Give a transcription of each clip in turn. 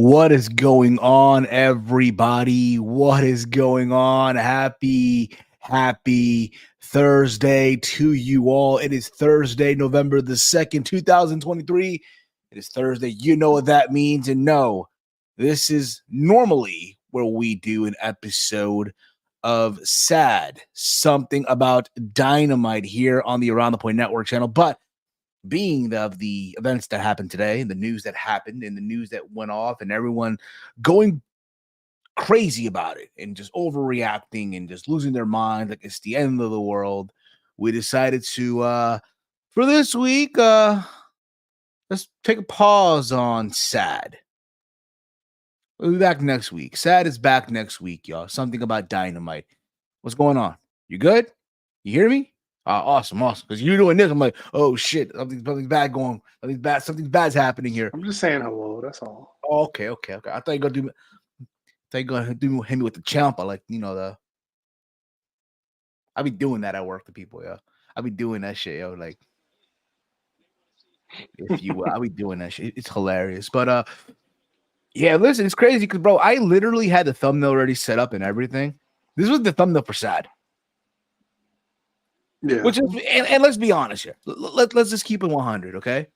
What is going on, everybody? What is going on? Happy Thursday to you all. It is Thursday, November the 2nd, 2023. It is Thursday. You know what that means. And no, this is normally where we do an episode of Sad, something about Dynamite here on the Around the Point Network channel. But being of the events that happened today, and the news that happened, and the news that went off, and everyone going crazy about it and just overreacting and just losing their mind like it's the end of the world, we decided to for this week let's take a pause on Sad. We'll be back next week. Sad is back next week, y'all. Something about Dynamite. What's going on? You good? You hear me? Awesome. Because you're doing this, I'm like, oh shit, something's bad going. Something's bad's happening here. I'm just saying hello. That's all. Oh, okay. I thought you're gonna hit me with the champ. I like, I be doing that at work to people, yo. I be doing that shit, yo. Like, if you will, I be doing that shit. It's hilarious. But yeah, listen, it's crazy because, bro, I literally had the thumbnail already set up and everything. This was the thumbnail for Sad. Yeah. Which is, and let's be honest here. Let's just keep it 100, okay?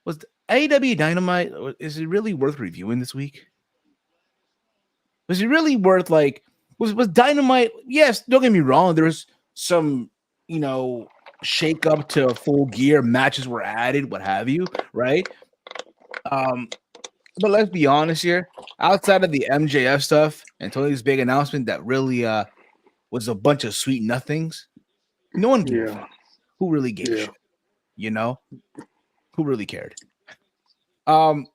Was the AEW Dynamite, is it really worth reviewing this week? Was it really worth, like, was Dynamite? Yes, don't get me wrong. There was some, shake up to full gear. Matches were added, what have you, right? But let's be honest here. Outside of the MJF stuff and Tony's big announcement that really was a bunch of sweet nothings, no one gave a fuck. Who really gave a shit? Who really cared? I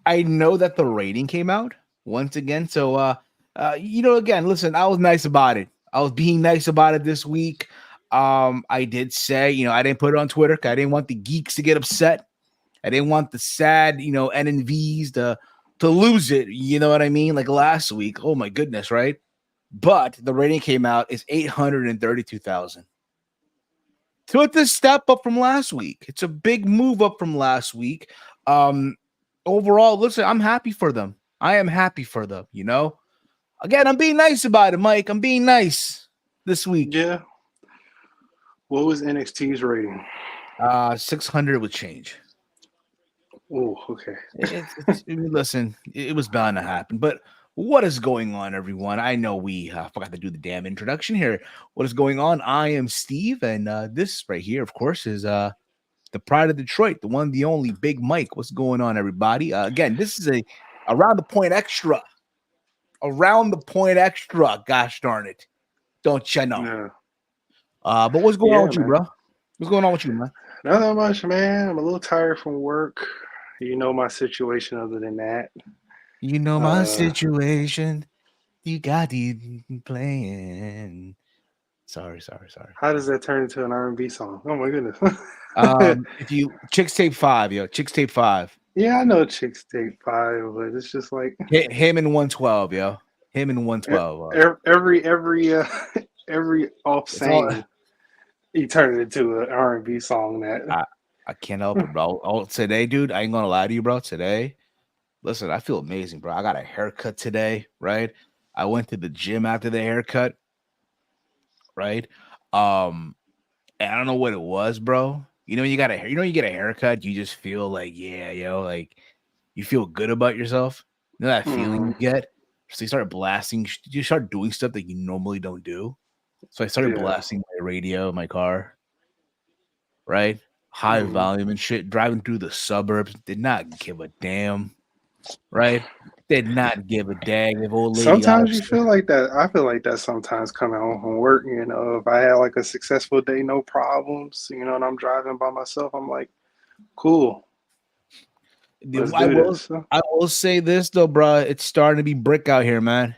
know that the rating came out once again. So, again, listen, I was nice about it. I was being nice about it this week. I did say, I didn't put it on Twitter because I didn't want the geeks to get upset. I didn't want the sad, NNVs to lose it. You know what I mean? Like last week. Oh, my goodness, right? But the rating came out is 832,000. So it's a step up from last week. It's a big move up from last week. Overall, listen, I'm happy for them. I am happy for them, Again, I'm being nice about it, Mike. I'm being nice this week. Yeah. What was NXT's rating? 600 would change. Oh, okay. Listen, it was bound to happen. But what is going on, everyone? I know we forgot to do the damn introduction here. What is going on? I am Steve, and this right here, of course, is the pride of Detroit, the one, the only, Big Mike. What's going on, everybody? Again, this is a Around the Point Extra. Around the Point Extra. Gosh darn it. Don't you know? Yeah. But what's going on with you, bro? What's going on with you, man? Not much, man. I'm a little tired from work. You know my situation other than that. You know my situation. You got the playing. Sorry. How does that turn into an R&B song? Oh, my goodness. If you Chicks Tape 5, yo. Chicks Tape 5. Yeah, I know Chicks Tape 5, but it's just like him in 112, yo. Him in 112. Every off saying he turned it into an R&B song that I can't help it, bro. Today, dude, I ain't gonna lie to you, bro. Today, listen, I feel amazing, bro. I got a haircut today, right? I went to the gym after the haircut, right? And I don't know what it was, bro. You get a haircut, you just feel like, yeah, yo, like you feel good about yourself. You know that feeling you get? So you start blasting, you start doing stuff that you normally don't do. So I started blasting my radio in my car, right? High volume and shit, driving through the suburbs, did not give a damn, right? Did not give a dang if old lady. Sometimes you feel like that. I feel like that sometimes coming home from work, if I had like a successful day, no problems, and I'm driving by myself, I'm like, cool. I will say this though, bro. It's starting to be brick out here, man.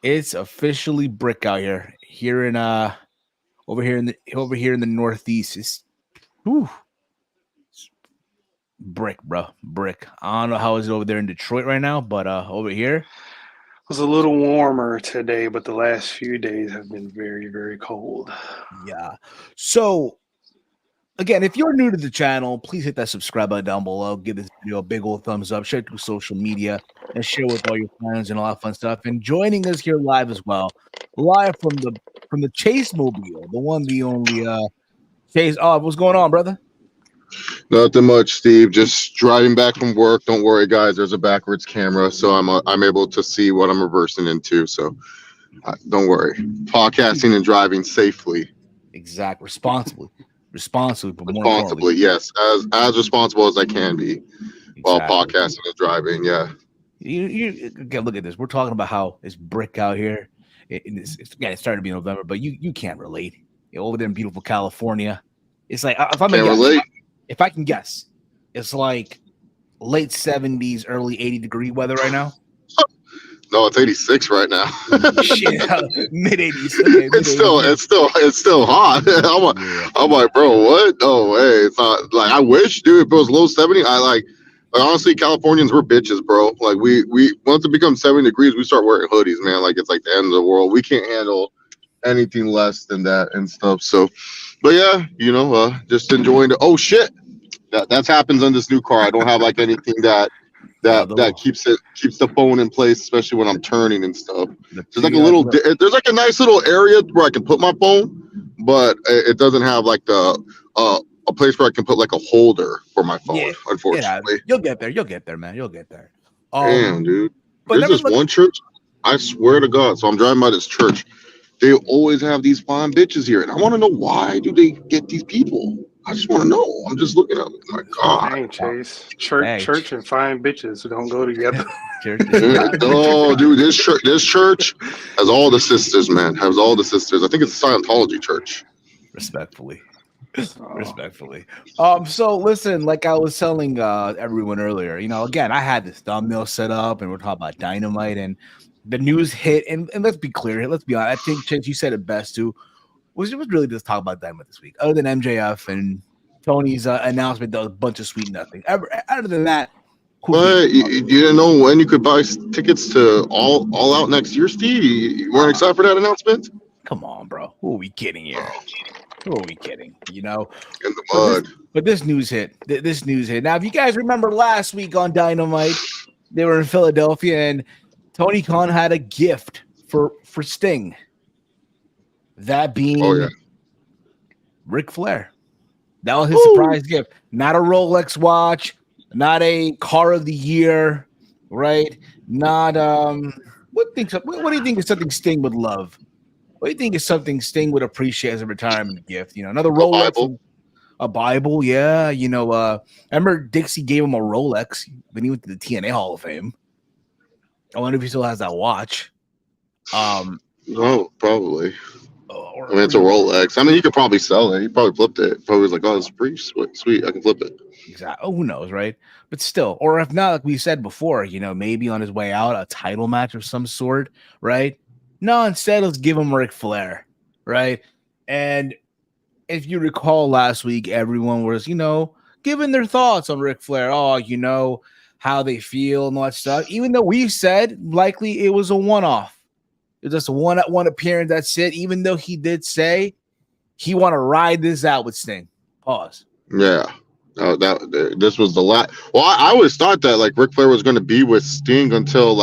It's officially brick out here. Here in over here in the Northeast. It's brick, bro. Brick. I don't know how it's over there in Detroit right now, but over here it was a little warmer today, but the last few days have been very, very cold. Yeah. So Again, if you're new to the channel, please hit that subscribe button down below. Give this video a big old thumbs up. Share it through social media and share with all your friends and a lot of fun stuff. And joining us here live as well, live from the Chase Mobile, the one, the only Chase. Oh, what's going on, brother? Nothing much, Steve. Just driving back from work. Don't worry, guys. There's a backwards camera, so I'm able to see what I'm reversing into. So don't worry. Podcasting and driving safely. Exactly. Responsibly, but more responsibly, yes, as responsible as I can be while podcasting and driving. Yeah. You again, look at this. We're talking about how it's brick out here. It's started to be November, but you can't relate. Over there in beautiful California, it's like if I can guess, it's like late 70s, early 80-degree weather right now. No, it's 86 right now. Shit, mid 80s. Okay, it's still hot. I'm like, bro, what? No way. It's not like I wish, dude. If it was low 70, like honestly, Californians, we're bitches, bro. Like we once it becomes 70 degrees, we start wearing hoodies, man. Like it's like the end of the world. We can't handle anything less than that and stuff. So, but yeah, just enjoying the. Oh shit, that happens on this new car. I don't have like anything that keeps the phone in place, especially when I'm turning and stuff. There's like there's like a nice little area where I can put my phone, but it doesn't have like a place where I can put like a holder for my phone. Unfortunately, you'll get there, man. You'll get there. Damn, dude. There's this one church. I swear to God. So I'm driving by this church. They always have these fine bitches here, and I want to know why do they get these people? I just want to know. I'm just looking at it. My God. Dang, Chase. Church and fine bitches don't go together. Oh, dude, this church has all the sisters, man. Has all the sisters. I think it's a Scientology church. Respectfully. So listen, like I was telling everyone earlier, again, I had this thumbnail set up, and we're talking about Dynamite, and the news hit. And let's be clear, let's be honest. I think, Chase, you said it best too. Was really just talk about Dynamite this week, other than MJF and Tony's announcement that was a bunch of sweet nothing. Other than that, you didn't know when you could buy tickets to all out next year, Steve? You weren't excited for that announcement? Come on, bro. Who are we kidding here? Who are we kidding? In the mud. But this news hit. This news hit. Now, if you guys remember last week on Dynamite, they were in Philadelphia, and Tony Khan had a gift for Sting. That being Ric Flair. That was his surprise gift. Not a Rolex watch, not a car of the year, right? Not what do you think is something Sting would love? What do you think is something Sting would appreciate as a retirement gift? Another Rolex, a Bible, yeah. I remember Dixie gave him a Rolex when he went to the TNA Hall of Fame. I wonder if he still has that watch. No, probably. I mean, it's a Rolex. I mean, you could probably sell it. He probably flipped it. Probably was like, oh, it's pretty sweet. I can flip it. Exactly. Oh, who knows, right? But still, or if not, like we said before, maybe on his way out, a title match of some sort, right? No, instead, let's give him Ric Flair, right? And if you recall last week, everyone was, giving their thoughts on Ric Flair. Oh, how they feel and all that stuff. Even though we said likely it was a one-off. It's just a one appearance. That's it. Even though he did say he want to ride this out with Sting. Pause. Yeah. This was the last. Well, I always thought that like Ric Flair was going to be with Sting until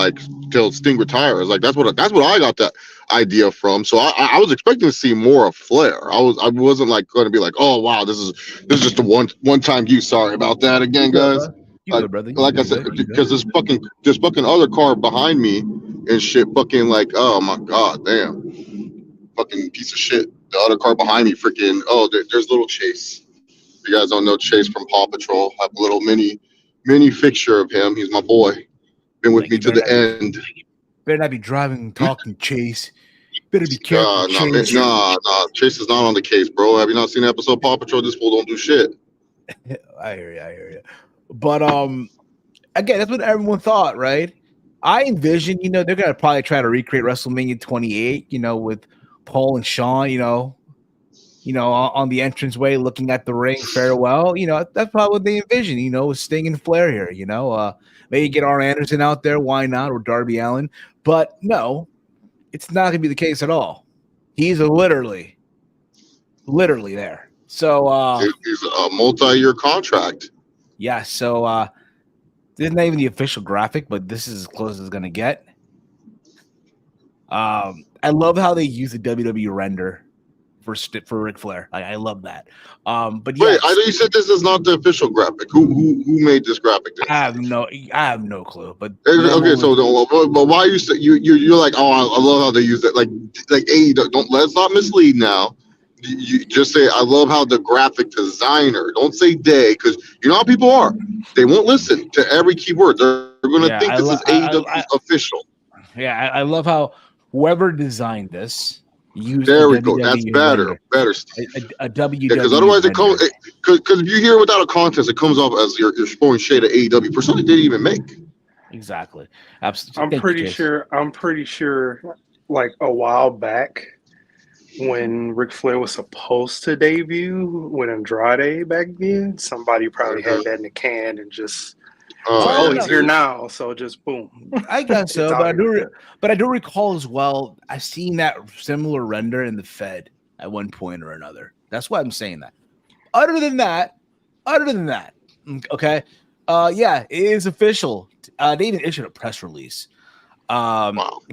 Sting retires. Like that's what I got that idea from. So I was expecting to see more of Flair. I wasn't like going to be like, oh wow, this is just a one time use. Sorry about that again, guys. Like I said, because this fucking other car behind me and shit, fucking like, oh my God, damn, fucking piece of shit. The other car behind me, freaking. Oh, there's little Chase. If you guys don't know Chase from Paw Patrol, I have a little mini fixture of him. He's my boy. Been with me to the end. Better not be driving, talking, Chase. Better be careful, Chase. Nah. Chase is not on the case, bro. Have you not seen the episode of Paw Patrol? This fool don't do shit. I hear you. But again, that's what everyone thought, right? I envision, they're gonna probably try to recreate WrestleMania 28, with Paul and Shawn, on the entranceway, looking at the ring, farewell. That's probably what they envision. With Sting and Flair here. Maybe get Arn Anderson out there, why not, or Darby Allin? But no, it's not gonna be the case at all. He's literally there. So It's a multi-year contract. yeah, so this is not even the official graphic, but this is as close as it's gonna get. I love how they use the WWE render for Ric Flair. I love that. But Wait, yes, I know you said this is not the official graphic. Who made this graphic? I have no clue. But Okay, so but why you say you're like, oh, I love how they use it. Like hey, don't let's not mislead now. You just say I love how the graphic designer. Don't say they, because you know how people are. They won't listen to every keyword. They're going to think this is AEW's official. Yeah, I love how whoever designed this used There a we go. That's WWE better, Steve. a WWE. Yeah, because otherwise it comes. Because if you hear it without a context, it comes off as you're throwing shade at AEW for something they didn't even make. Exactly. Absolutely. I'm pretty sure, like a while back, when Ric Flair was supposed to debut with Andrade back then, somebody probably had that in the can and just he's here now, so just boom. I guess so, but I do recall as well. I've seen that similar render in the Fed at one point or another. That's why I'm saying that. Other than that, okay. Yeah, it is official. They even issued a press release.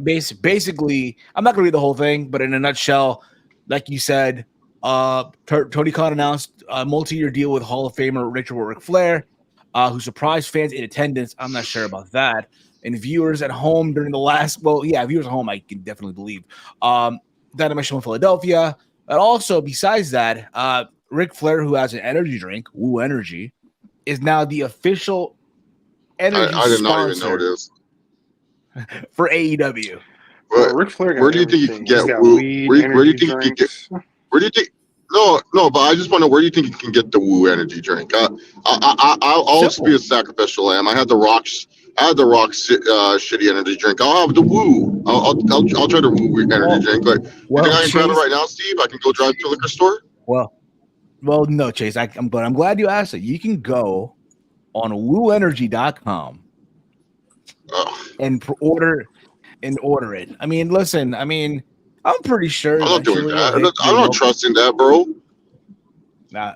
Basically, I'm not gonna read the whole thing, but in a nutshell, like you said, Tony Khan announced a multi-year deal with Hall of Famer Ric Flair, who surprised fans in attendance. I'm not sure about that. And viewers at home during the last, viewers at home, I can definitely believe. Dynamite show in Philadelphia. But also, besides that, Ric Flair, who has an energy drink, Woo Energy, is now the official energy I did not even sponsor know this for AEW. Ric Flair got where do you think you can get Woo? Where do you think you can get? Where do you think? No, but I just want to know, where do you think you can get the Woo energy drink? I'll also be a sacrificial lamb. I had the Rock's shitty energy drink. I'll have the Woo. I'll try the Woo energy drink. But you think I can grab it right now, Steve? I can go drive to a liquor store. Well, no, Chase. I'm glad you asked it. You can go on wooenergy.com and order it. I mean, listen. I'm pretty sure. I'm not doing that. I'm not trusting that, bro. Nah,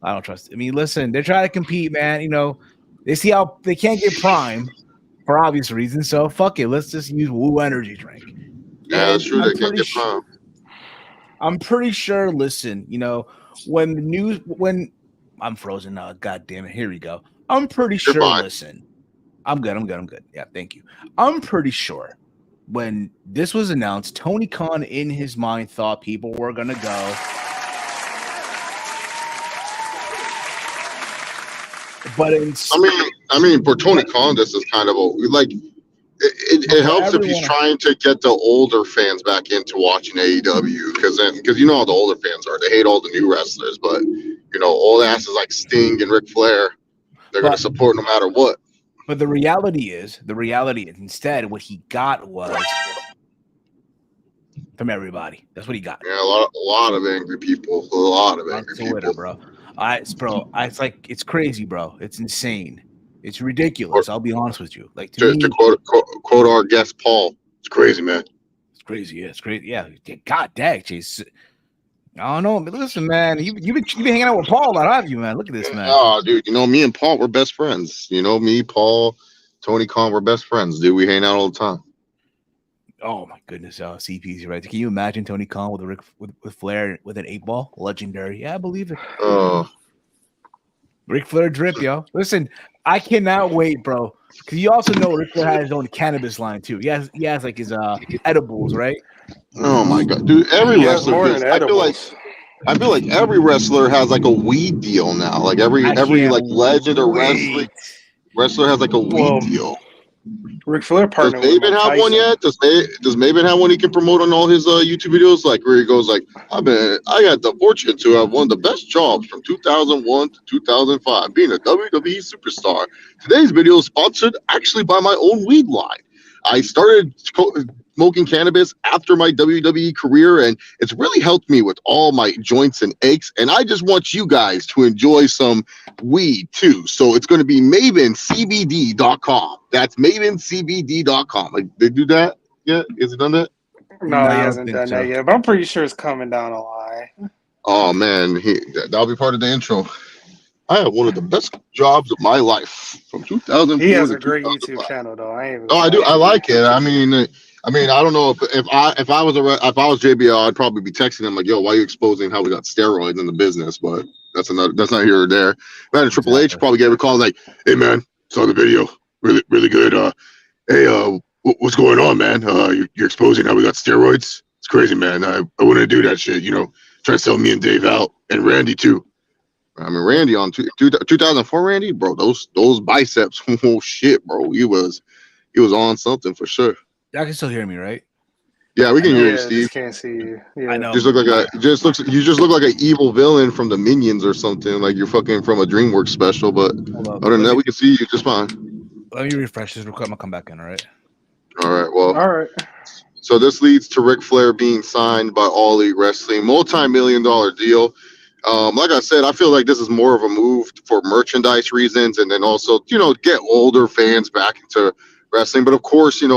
I don't trust it. I mean, listen, they're trying to compete, man. You know, they see how they can't get Prime for obvious reasons. So fuck it. Let's just use Woo Energy drink. Yeah, that's true. They can't get Prime. I'm pretty sure. Listen, you know, when I'm frozen now. God damn it. Here we go. I'm pretty sure. Fine. Listen, I'm good. Yeah, thank you. I'm pretty sure. When this was announced, Tony Khan in his mind thought people were going to go. But I mean, for Tony Khan, this is kind of it helps if he's trying to get the older fans back into watching AEW, because you know how the older fans are. They hate all the new wrestlers, but you know, old asses like Sting and Ric Flair, they're going to support no matter what. But the reality is, instead, what he got was from everybody. That's what he got. Yeah, a lot of angry people. A lot of angry people, bro. It's crazy, bro. It's insane. It's ridiculous. I'll be honest with you. Like to quote our guest Paul, it's crazy, man. It's crazy. Yeah, it's crazy. Yeah, God dang, Chase. I don't know. But listen, man, you've been hanging out with Paul a lot, haven't you, man? Look at this, man. Oh, dude, you know, me and Paul, we're best friends. You know, me, Paul, Tony Khan, we're best friends, dude. We hang out all the time. Oh my goodness, CP's right. Can you imagine Tony Khan with Flair with an 8-ball? Legendary. Yeah, I believe it. Ric Flair drip, yo. Listen, I cannot wait, bro. Because you also know Ric Flair has his own cannabis line too. He has like his edibles, right? Oh my god, dude! Every wrestler, I feel like every wrestler has like a weed deal now. Like every like legend or wrestler has like a weed deal. Ric Flair partner. Does Maven have one yet? Does Maven have one he can promote on all his YouTube videos? Like where he goes like, I had the fortune to have one of the best jobs from 2001 to 2005, being a WWE superstar. Today's video is sponsored actually by my own weed line. I started smoking cannabis after my WWE career, and it's really helped me with all my joints and aches. And I just want you guys to enjoy some weed too. So it's going to be MavenCBD.com. That's MavenCBD.com. Like, they do that yet? Has it done that? No, he hasn't done that yet. But I'm pretty sure it's coming down the line. Oh man, that'll be part of the intro. I have one of the best jobs of my life from 2004 He has to a great YouTube 2005. channel, though. I ain't even Oh, gonna I do. lie. I like it. I don't know if I was JBL, I'd probably be texting him like, "Yo, why are you exposing how we got steroids in the business?" But that's not here or there. Man, Triple H Exactly. probably gave a call like, "Hey man, saw the video, really good. Hey, what's going on, man? You're exposing how we got steroids. It's crazy, man. I wouldn't do that shit. Try to sell me and Dave out and Randy too. I mean, Randy on 2004, Randy, bro, those biceps, oh shit, bro, he was on something for sure. Y'all can still hear me, right? Yeah, we I can know. hear you, Yeah, Steve. just can't see you. Yeah. I know. You just look like an evil villain from the Minions or something, like you're fucking from a DreamWorks special. But Hold up. other than that, we can see you just fine. Let me refresh this real quick. I'm gonna come back in. All right. All right, well, All right. so this leads to Ric Flair being signed by All Elite Wrestling, multi-million-dollar deal. Like I said, I feel like this is more of a move for merchandise reasons, and then also, get older fans back into wrestling. But of course, a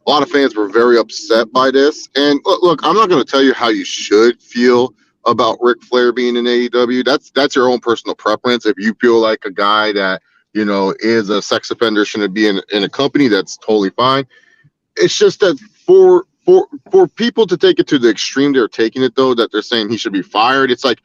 lot of fans were very upset by this. And look, I'm not going to tell you how you should feel about Ric Flair being in AEW. That's your own personal preference. If you feel like a guy that is a sex offender shouldn't be in a company, that's totally fine. It's just that for people to take it to the extreme they're taking it, though, that they're saying he should be fired. It's kind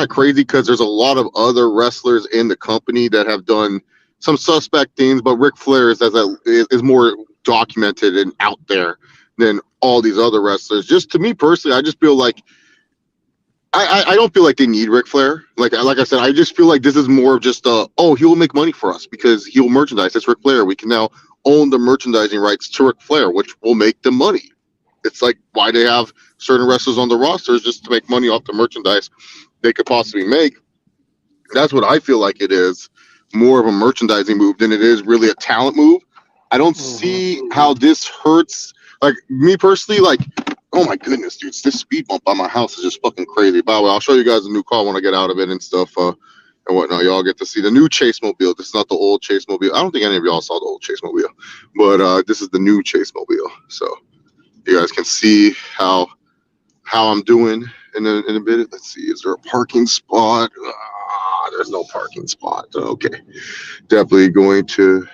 of crazy because there's a lot of other wrestlers in the company that have done some suspect things, but Ric Flair is more documented and out there than all these other wrestlers. Just to me personally, I just feel like I don't feel like they need Ric Flair. Like I said, I just feel like this is more of just he will make money for us because he'll merchandise. It's Ric Flair. We can now own the merchandising rights to Ric Flair, which will make them money. It's like why they have certain wrestlers on the rosters just to make money off the merchandise they could possibly make. That's what I feel like it is. More of a merchandising move than it is really a talent move. I don't see how this hurts. Like me personally, like, oh my goodness, dude, this speed bump by my house is just fucking crazy. By the way, I'll show you guys a new car when I get out of it and stuff. And whatnot. Y'all get to see the new Chase Mobile. This is not the old Chase Mobile. I don't think any of y'all saw the old Chase Mobile, but this is the new Chase Mobile. So you guys can see how I'm doing in a bit. Let's see, is there a parking spot? There's no parking spot. Okay, definitely going to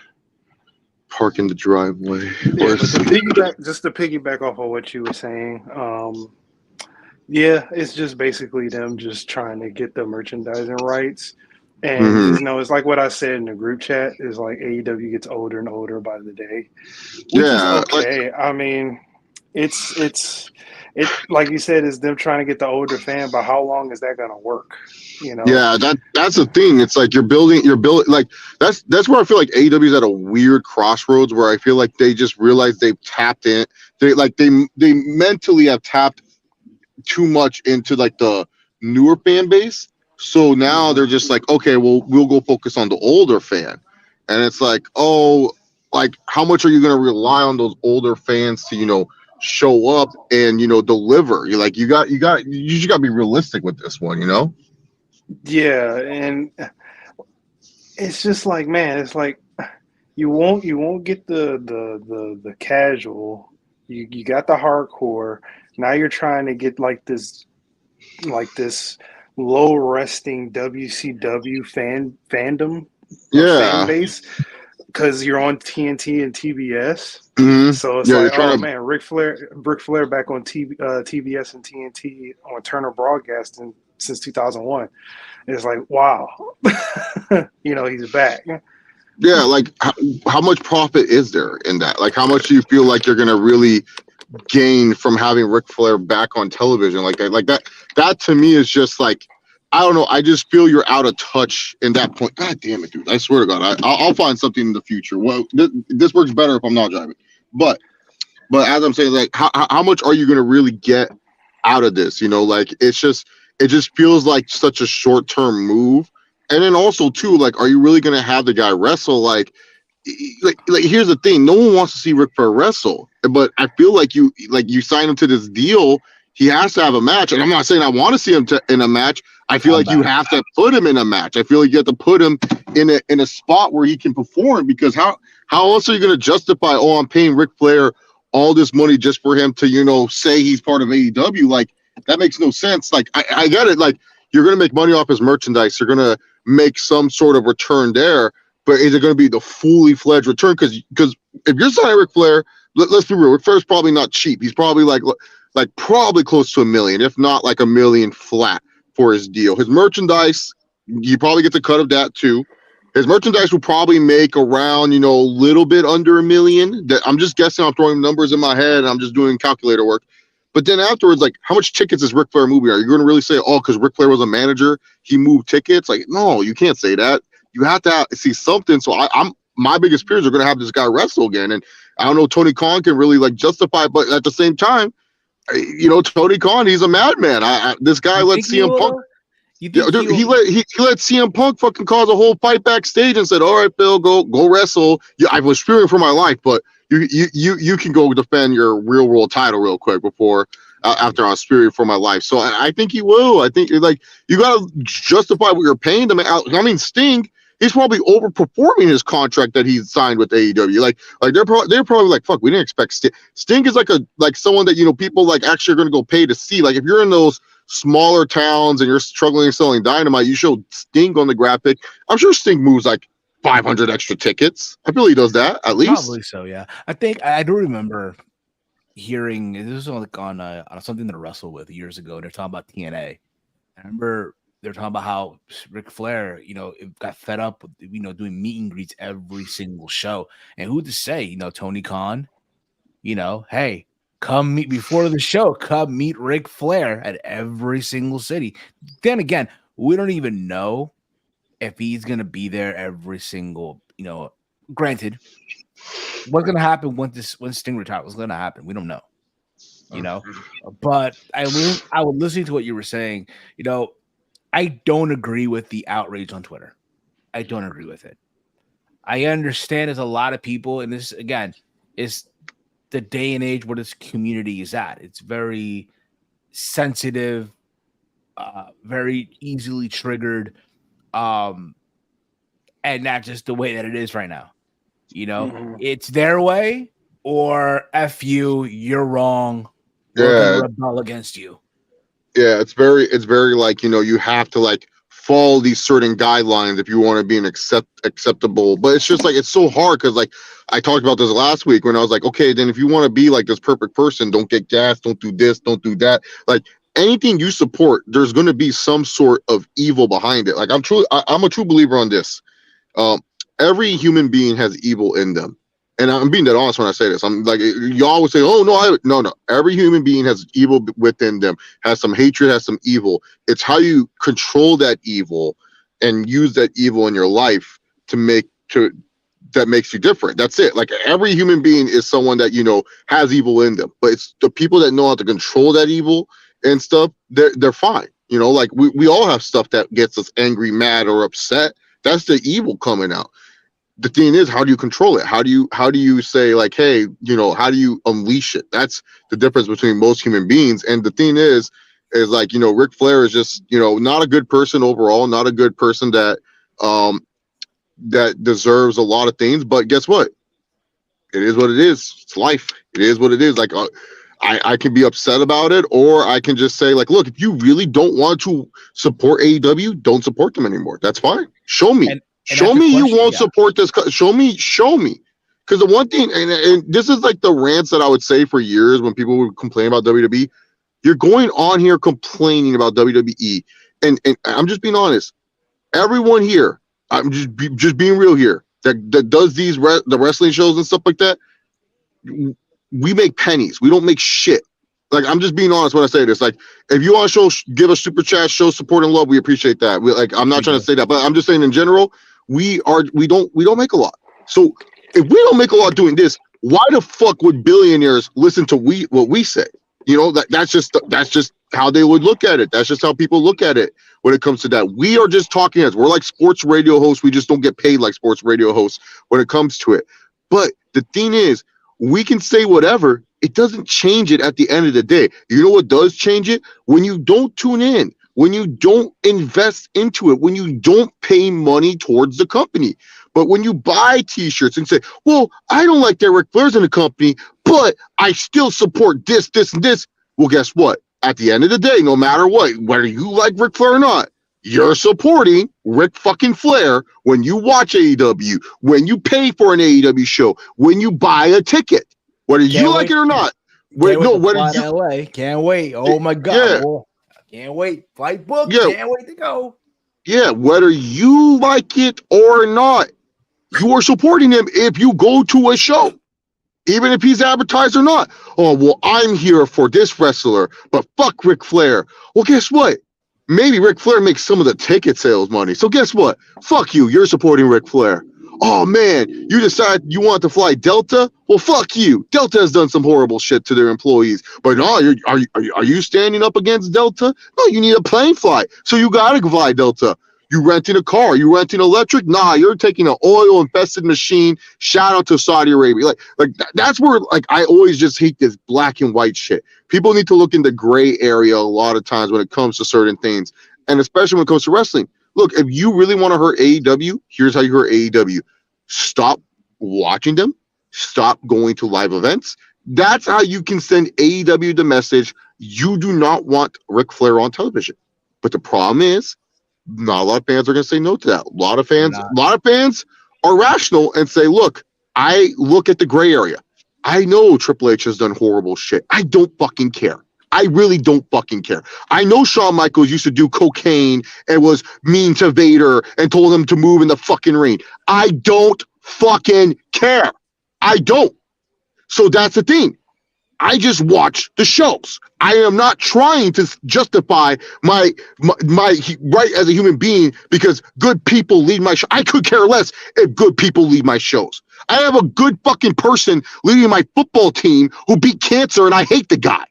park in the driveway. Yeah, but to piggyback off of what you were saying, yeah, it's just basically them just trying to get the merchandising rights. And it's like what I said in the group chat is like AEW gets older and older by the day, which is okay. I mean, it's like you said, is them trying to get the older fan, but how long is that gonna work? Yeah, that's the thing. It's like you're building like that's where I feel like AEW is at a weird crossroads where I feel like they just realize they've tapped in. They mentally have tapped too much into like the newer fan base. So now they're just like, okay, well, we'll go focus on the older fan. And it's like, oh, like how much are you going to rely on those older fans to, show up and, deliver? You just got to be realistic with this one, Yeah, and it's just like, man, it's like you won't get the casual. You got the hardcore. Now you're trying to get like this low resting WCW fandom, fan base, because you're on TNT and TBS. Mm-hmm. So it's man, Ric Flair back on TBS and TNT on Turner Broadcasting since 2001. It's like, wow, he's back. Yeah, like how much profit is there in that? Like how much do you feel like you're gonna really gain from having Ric Flair back on television? Like that to me is just like, I don't know. I just feel you're out of touch in that point. God damn it, dude! I swear to God, I'll find something in the future. Well, this works better if I'm not driving. But as I'm saying, like how much are you gonna really get out of this? Like it just feels like such a short-term move. And then also too, like, are you really gonna have the guy wrestle? Like here's the thing: no one wants to see Ric Flair wrestle, but I feel like you sign him to this deal. He has to have a match, and I'm not saying I want to see him in a match. I feel like you have to put him in a match. I feel like you have to put him in a spot where he can perform. Because how else are you going to justify? Oh, I'm paying Ric Flair all this money just for him to say he's part of AEW. Like That makes no sense. Like, I get it. Like, you're going to make money off his merchandise. You're going to make some sort of return there. But is it going to be the fully fledged return? Because if you're signing Ric Flair, let's be real. Ric Flair's probably not cheap. He's probably like probably close to $1 million, if not like $1 million flat for his deal. His merchandise, you probably get the cut of that too. His merchandise will probably make around, a little bit under $1 million. I'm just guessing. I'm throwing numbers in my head. And I'm just doing calculator work. But then afterwards, like, how much tickets is Ric Flair moving? Are you going to really say, oh, because Ric Flair was a manager, he moved tickets? Like, no, you can't say that. You have to see something. So I'm my biggest fears are going to have this guy wrestle again. And I don't know, Tony Khan can really like justify, but at the same time, Tony Khan, he's a madman. This guy lets CM Punk. He let CM Punk fucking cause a whole fight backstage and said, "All right, Bill, go wrestle." Yeah, I was fearing for my life, but you can go defend your real world title real quick before after I was fearing for my life. So I think he will. I think like you got to justify what you're paying them. I mean, Sting. He's probably overperforming his contract that he signed with AEW. Like they're probably like, fuck, we didn't expect Sting. Sting is like someone that people like actually are going to go pay to see. Like if you're in those smaller towns and you're struggling selling Dynamite, you show Sting on the graphic. I'm sure Sting moves like 500 extra tickets. I feel he does that at least. Probably so, yeah. I think I do remember hearing this was like on something to wrestle with years ago. They're talking about TNA. I remember. They're talking about how Ric Flair, got fed up with, doing meet and greets every single show. And who to say, Tony Khan, hey, come meet before the show, come meet Ric Flair at every single city. Then again, we don't even know if he's going to be there every single, granted, what's going to happen when Sting retires? What's going to happen? We don't know, but I was listening to what you were saying, I don't agree with the outrage on Twitter. I don't agree with it. I understand there's a lot of people, and this, again, is the day and age where this community is at. It's very sensitive, very easily triggered, and not just the way that it is right now. It's their way, or F you, you're wrong, we're gonna rebel against you. Yeah, it's very like, you have to like follow these certain guidelines if you want to be an acceptable. But it's just like, it's so hard because like I talked about this last week when I was like, okay, then if you want to be like this perfect person, don't get gas, don't do this, don't do that. Like anything you support, there's going to be some sort of evil behind it. Like I'm a true believer on this. Every human being has evil in them. And I'm being that honest when I say this. I'm like, you always say, oh, no. Every human being has evil within them, has some hatred, has some evil. It's how you control that evil and use that evil in your life that makes you different. That's it. Like every human being is someone that, has evil in them. But it's the people that know how to control that evil and stuff, they're fine. Like we all have stuff that gets us angry, mad, or upset. That's the evil coming out. The thing is, how do you control it? How do you say like, hey, how do you unleash it? That's the difference between most human beings. And the thing is like, Ric Flair is just, not a good person overall, not a good person that deserves a lot of things. But guess what? It is what it is. It's life. It is what it is. Like I can be upset about it, or I can just say like, look, if you really don't want to support AEW, don't support them anymore. That's fine. Show me. Show me you won't support this. Show me. Because the one thing, and this is like the rants that I would say for years when people would complain about WWE. You're going on here complaining about WWE, and I'm just being honest. Everyone here, I'm just being real here. That does the wrestling shows and stuff like that. We make pennies. We don't make shit. Like I'm just being honest when I say this. Like if you want to give us super chat, show support and love, we appreciate that. I'm not trying to say that, but I'm just saying in general. We don't make a lot. So if we don't make a lot doing this, why the fuck would billionaires listen to what we say? That's just how they would look at it. That's just how people look at it when it comes to that. We are just talking heads. We're like sports radio hosts. We just don't get paid like sports radio hosts when it comes to it. But the thing is, we can say whatever. It doesn't change it at the end of the day. You know what does change it? When you don't tune in. When you don't invest into it, when you don't pay money towards the company. But when you buy t-shirts and say, well, I don't like that Ric Flair's in the company, but I still support this, and this. Well, guess what? at the end of the day, no matter what, whether you like Ric Flair or not, you're supporting Ric fucking Flair when you watch AEW, when you pay for an AEW show, when you buy a ticket, whether you like it or not. Can't wait to fly to LA. Can't wait. Oh my God. Yeah. Boy. Can't wait. Flight book. Yeah. Can't wait to go. Yeah, whether you like it or not, you are supporting him if you go to a show, even if he's advertised or not. Oh, well, I'm here for this wrestler, but fuck Ric Flair. Well, guess what? Maybe Ric Flair makes some of the ticket sales money. So guess what? Fuck you. You're supporting Ric Flair. Oh, man, you decide you want to fly Delta? Well, fuck you. Delta has done some horrible shit to their employees. But no, are you standing up against Delta? No, you need a plane flight. So you got to fly Delta. You renting a car? You renting electric? Nah, you're taking an oil-infested machine. Shout out to Saudi Arabia. That's where I always just hate this black and white shit. People need to look in the gray area a lot of times when it comes to certain things, and especially when it comes to wrestling. Look, if you really want to hurt AEW, here's how you hurt AEW. Stop watching them. Stop going to live events. That's how you can send AEW the message you do not want Ric Flair on television. But the problem is, not a lot of fans are going to say no to that. A lot of fans are rational and say, look, I look at the gray area. I know Triple H has done horrible shit. I don't fucking care. I really don't fucking care. I know Shawn Michaels used to do cocaine and was mean to Vader and told him to move in the fucking ring. I don't fucking care. I don't. So that's the thing. I just watch the shows. I am not trying to justify my right as a human being because good people lead my show. I could care less if good people lead my shows. I have a good fucking person leading my football team who beat cancer and I hate the guy.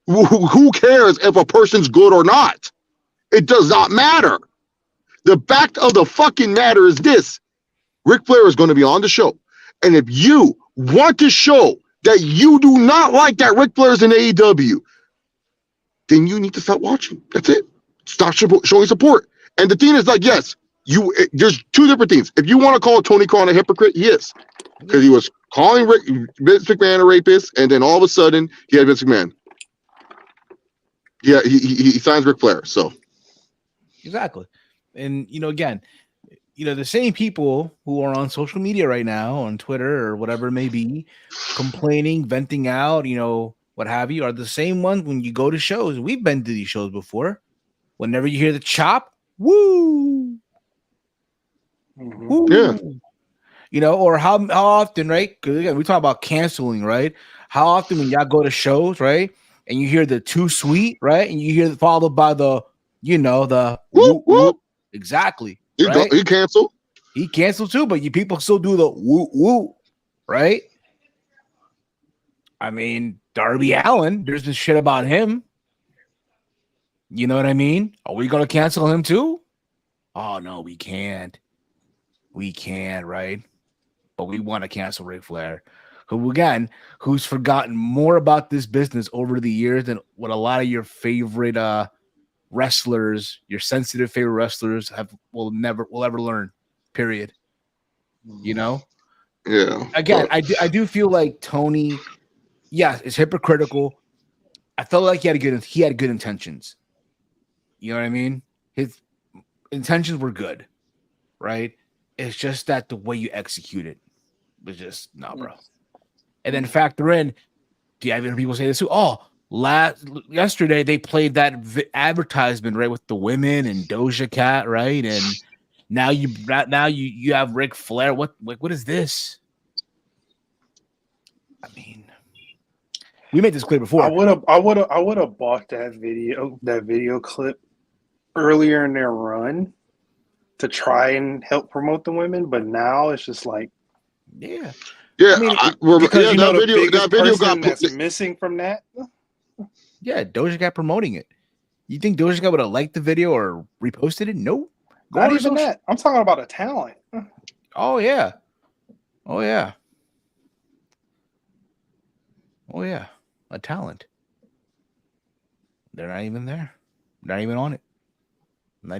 Who cares if a person's good or not? It does not matter. The fact of the fucking matter is this. Ric Flair is going to be on the show. And if you want to show that you do not like that Ric Flair is in AEW, then you need to stop watching. That's it. Stop showing support. And the thing is, yes, there's two different things. If you want to call Tony Khan a hypocrite, he is. Because he was calling Vince McMahon a rapist, and then all of a sudden, he had Vince McMahon. Yeah, he signs Ric Flair, so. Exactly. And, again, the same people who are on social media right now, on Twitter or whatever it may be, complaining, venting out, what have you, are the same ones when you go to shows. We've been to these shows before. Whenever you hear the chop, woo! Mm-hmm. Woo! Yeah. Or how often, right? Because again, we talk about canceling, right? How often when y'all go to shows, right? And you hear the too sweet, right? And you hear followed by the, the whoop, whoop. Exactly. He canceled. He canceled too, but you people still do the woo woo, right? I mean, Darby Allin, there's this shit about him. You know what I mean? Are we gonna cancel him too? Oh no, we can't. We can't, right? But we want to cancel Ric Flair, who's forgotten more about this business over the years than what a lot of your favorite wrestlers, your sensitive favorite wrestlers will ever learn. Period. Yeah. Again, I do feel like Tony, yes, is hypocritical. I felt like he had good intentions. You know what I mean? His intentions were good, right? It's just that the way you execute it was just bro. And then factor in, do you have any people say this too? Oh, yesterday they played that advertisement, right, with the women and Doja Cat, right? And now you have Ric Flair. What is this? I mean, we made this clear before. I would have bought that video clip earlier in their run to try and help promote the women, but now it's just like, yeah. I mean, because that video that's missing from that. Yeah, Doja Cat promoting it. You think Doja Cat would have liked the video or reposted it? No, not even that. I'm talking about a talent. Oh yeah, a talent. They're not even there. Not even on it. And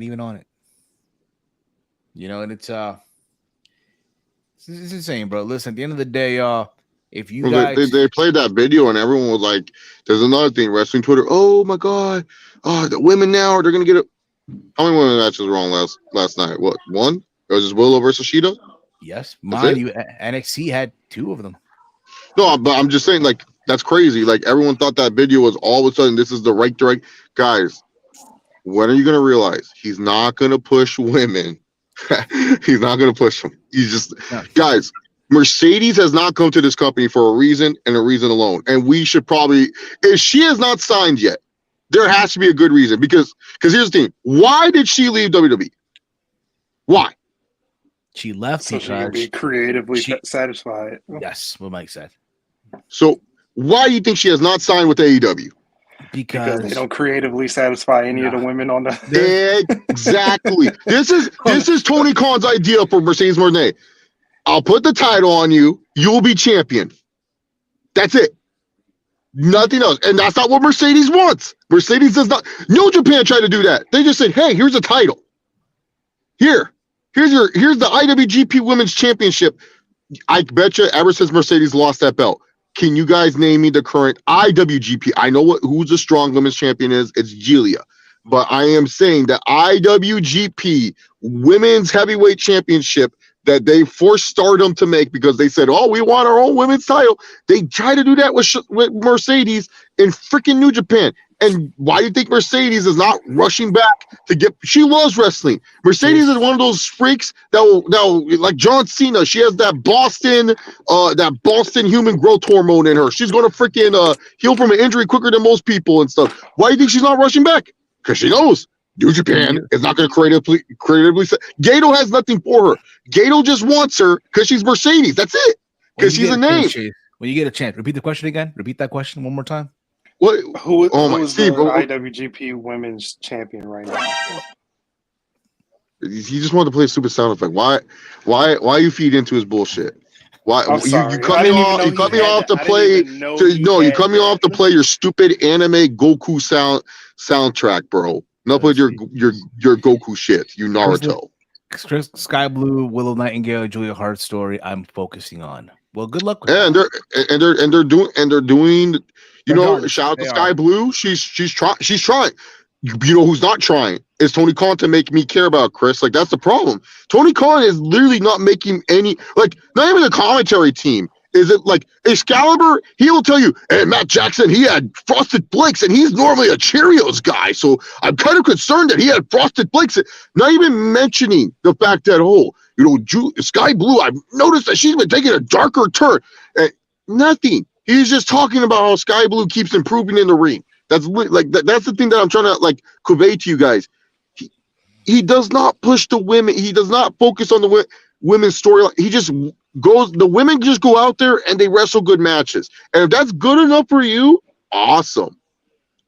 it's insane, bro. Listen, at the end of the day, If you Well, guys, they played that video and everyone was like, "There's another thing, wrestling Twitter. Oh my god, the women now they're gonna get it." How many women matches were on last night? What, one? It was just Willow versus Shida. yes, That's mind it? you, NXT had 2 of them. No, but I'm just saying, like, that's crazy. Like, everyone thought that video was all of a sudden this is the right direct. Guys, when are you gonna realize he's not gonna push women? He's not gonna push them. He's just No. guys. Mercedes has not come to this company for a reason and a reason alone. And we should probably, if she has not signed yet, there has to be a good reason. Because here's the thing. Why did she leave WWE? Why? She left So she can because be creatively satisfied. yes, what Mike said. So why do you think she has not signed with AEW? Because they don't creatively satisfy any of the women on the. Exactly. This is Tony Khan's idea for Mercedes Moné. I'll put the title on you. You will be champion. That's it. Nothing else. And that's not what Mercedes wants. Mercedes does not. New Japan tried to do that. They just said, hey, here's a title. Here's the IWGP Women's Championship. I bet you ever since Mercedes lost that belt, can you guys name me the current IWGP? I know who's the strong women's champion is. It's Giulia. But I am saying that IWGP Women's Heavyweight Championship that they forced Stardom to make because they said, oh, we want our own women's title. They try to do that with Mercedes in freaking New Japan. And why do you think Mercedes is not rushing back to get? She loves wrestling. Mercedes is one of those freaks that will like John Cena. She has that Boston human growth hormone in her. She's going to freaking heal from an injury quicker than most people and stuff. Why do you think she's not rushing back? Because she knows New Japan is not going to creatively. Gato has nothing for her. Gato just wants her because she's Mercedes. That's it. Because she's a name. When you get a chance, repeat the question again. Repeat that question one more time. What? Who is Steve, the IWGP Women's Champion right now? He just wanted to play a stupid sound effect. Why you feed into his bullshit? Why I'm sorry. you cut me off? You cut me off to play. You cut me off to play your stupid anime Goku soundtrack, bro. Not with your Goku shit. You Naruto. Sky Blue, Willow Nightingale, Julia Hart story. I'm focusing on. Well, good luck with that. They're doing. You know, shout out to Sky Blue. She's trying. You know who's not trying is Tony Khan to make me care about Chris. Like, that's the problem. Tony Khan is literally not making any, like, not even the commentary team. Is it like Excalibur? He will tell you, hey, Matt Jackson, he had Frosted Flakes, and he's normally a Cheerios guy. So I'm kind of concerned that he had Frosted Flakes. Not even mentioning the fact that, Sky Blue, I've noticed that she's been taking a darker turn. Nothing. He's just talking about how Sky Blue keeps improving in the ring. That's that's the thing that I'm trying to convey to you guys. He does not push the women. He does not focus on the women's storyline. He just goes. The women just go out there and they wrestle good matches. And if that's good enough for you, awesome.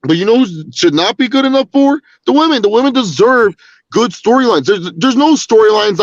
But you know who should not be good enough for? The women. The women deserve good storylines. There's no storylines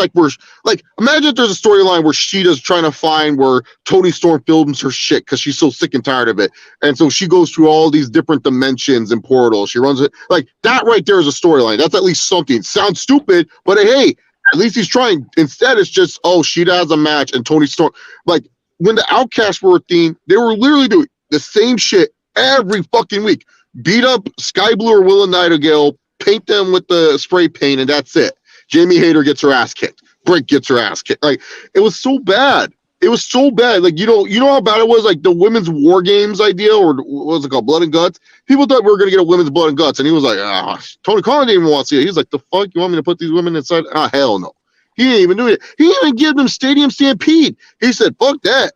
imagine if there's a storyline where Sheeta's trying to find where Toni Storm films her shit because she's so sick and tired of it. And so she goes through all these different dimensions and portals. She runs it like that right there is a storyline. That's at least something. Sounds stupid, but hey, at least he's trying. Instead, it's just, Sheeta has a match and Toni Storm. Like when the Outcasts were a theme, they were literally doing the same shit every fucking week. Beat up Sky Blue or Willow Nightingale, paint them with the spray paint, and that's it. Jamie Hayter gets her ass kicked. Brick gets her ass kicked. Like, it was so bad. It was so bad. Like, you know how bad it was? Like, the women's war games idea, or what was it called? Blood and Guts? People thought we were going to get a women's Blood and Guts, and he was like, Tony Khan didn't even want to see it. He's like, the fuck? You want me to put these women inside? Hell no. He didn't even do it. He didn't even give them Stadium Stampede. He said, fuck that.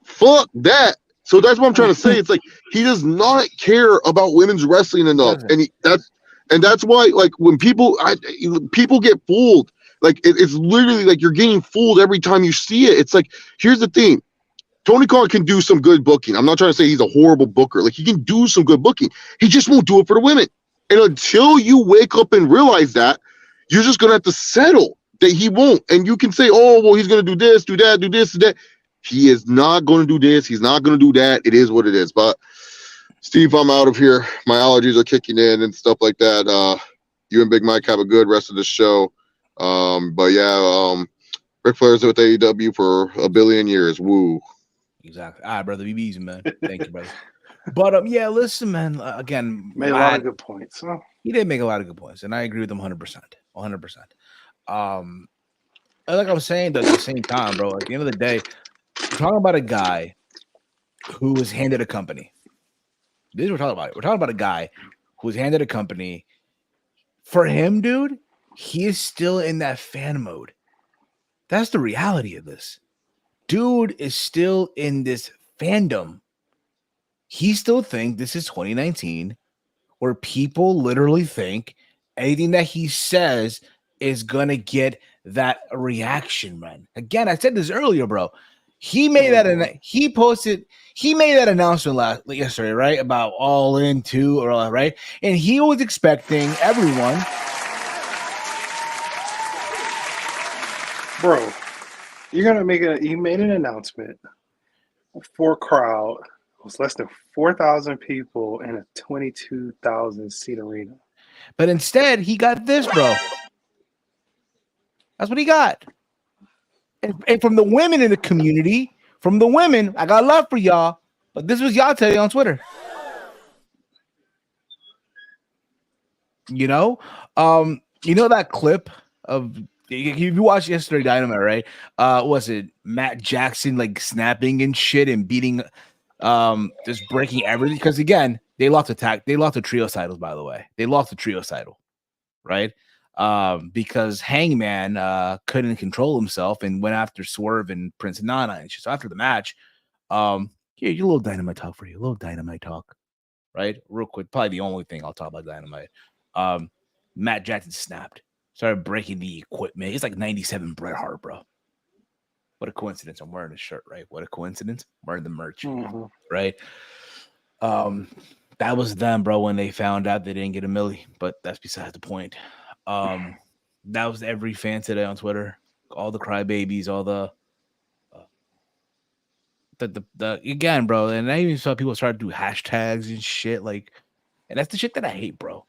Fuck that. So that's what I'm trying to say. It's like, he does not care about women's wrestling enough. And that's why, like, when people get fooled, like, it's literally like you're getting fooled every time you see it. It's like, here's the thing. Tony Khan can do some good booking. I'm not trying to say he's a horrible booker. Like, he can do some good booking. He just won't do it for the women. And until you wake up and realize that, you're just going to have to settle that he won't. And you can say, oh, well, he's going to do this, do that, do this, do that. He is not going to do this. He's not going to do that. It is what it is. But Steve, I'm out of here. My allergies are kicking in and stuff like that. You and Big Mike have a good rest of the show. But yeah, Ric Flair's with AEW for a billion years. Woo. Exactly. All right, brother. Be easy, man. Thank you, brother. But yeah, listen, man. Again, Made a lot of good points. Huh? He did make a lot of good points, and I agree with him 100%. 100%. Like I was saying, at the same time, bro. At the end of the day, we're talking about a guy who was handed a company. This is what we're talking about. We're talking about a guy who was handed a company. For him, dude, he is still in that fan mode. That's the reality of this. Dude is still in this fandom. He still thinks this is 2019, where people literally think anything that he says is gonna get that reaction, man. Again, I said this earlier, bro. He made that he made that announcement yesterday, right? About All In 2, or right? And he was expecting everyone. Bro, you made an announcement for a crowd. It was less than 4,000 people in a 22,000 seat arena. But instead, he got this, bro. That's what he got. And from the women in the community, from the women, I got love for y'all. But this was y'all tell you on Twitter. You know that clip of, if you watched yesterday Dynamite, right? Was it Matt Jackson like snapping and shit and beating, just breaking everything? Because again, they lost the trio titles, by the way. They lost the trio title, right? Because Hangman couldn't control himself and went after Swerve and Prince Nana and shit. So after the match, here, you little Dynamite talk for you, a little Dynamite talk, right? Real quick, probably the only thing I'll talk about Dynamite. Matt Jackson snapped, started breaking the equipment. It's like 97 Bret Hart, bro. What a coincidence. I'm wearing a shirt, right? What a coincidence. I'm wearing the merch, right? That was them, bro, when they found out they didn't get a milli, but that's besides the point. That was every fan today on Twitter. All the crybabies, all the again, bro. And I even saw people start to do hashtags and shit. Like, and that's the shit that I hate, bro.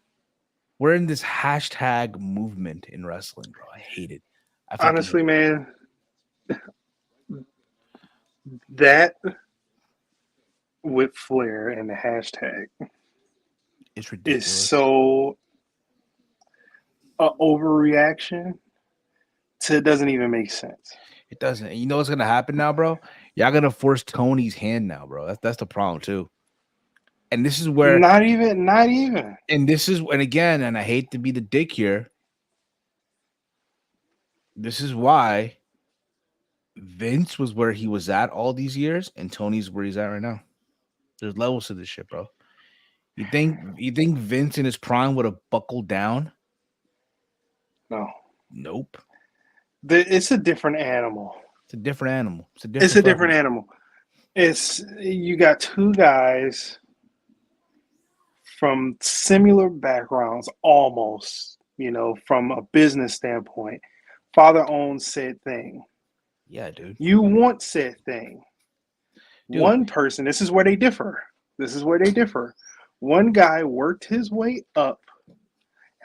We're in this hashtag movement in wrestling, bro. I hate it. Honestly, man, that with Flair and the hashtag, it's ridiculous. Is so overreaction to it doesn't even make sense. It doesn't. And you know what's gonna happen now, bro? Y'all gonna force Tony's hand now, bro. That's the problem too. And this is where not even. And this is, and again, and I hate to be the dick here. This is why Vince was where he was at all these years, and Tony's where he's at right now. There's levels to this shit, bro. You think Vince in his prime would have buckled down? No. Nope. It's a different animal. It's a different animal. It's you got two guys from similar backgrounds, almost, from a business standpoint. Father owns said thing. Yeah, dude. You want said thing. Dude. One person, this is where they differ. One guy worked his way up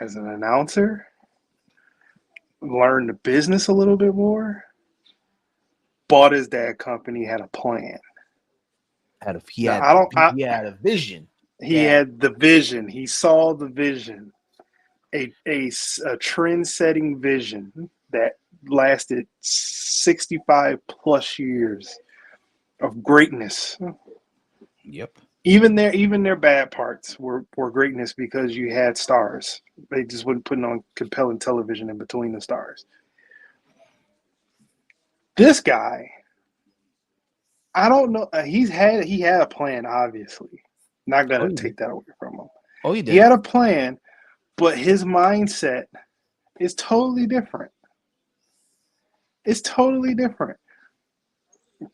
as an announcer, learned the business a little bit more, bought his dad company, had a plan. He had a vision. He had the vision. He saw the vision. A trend-setting vision that lasted 65 plus years of greatness. Yep. Even their bad parts were greatness because you had stars. They just wasn't putting on compelling television in between the stars. This guy, I don't know. He had a plan, obviously. Not gonna take that away from him. Oh, he did. He had a plan, but his mindset is totally different. It's totally different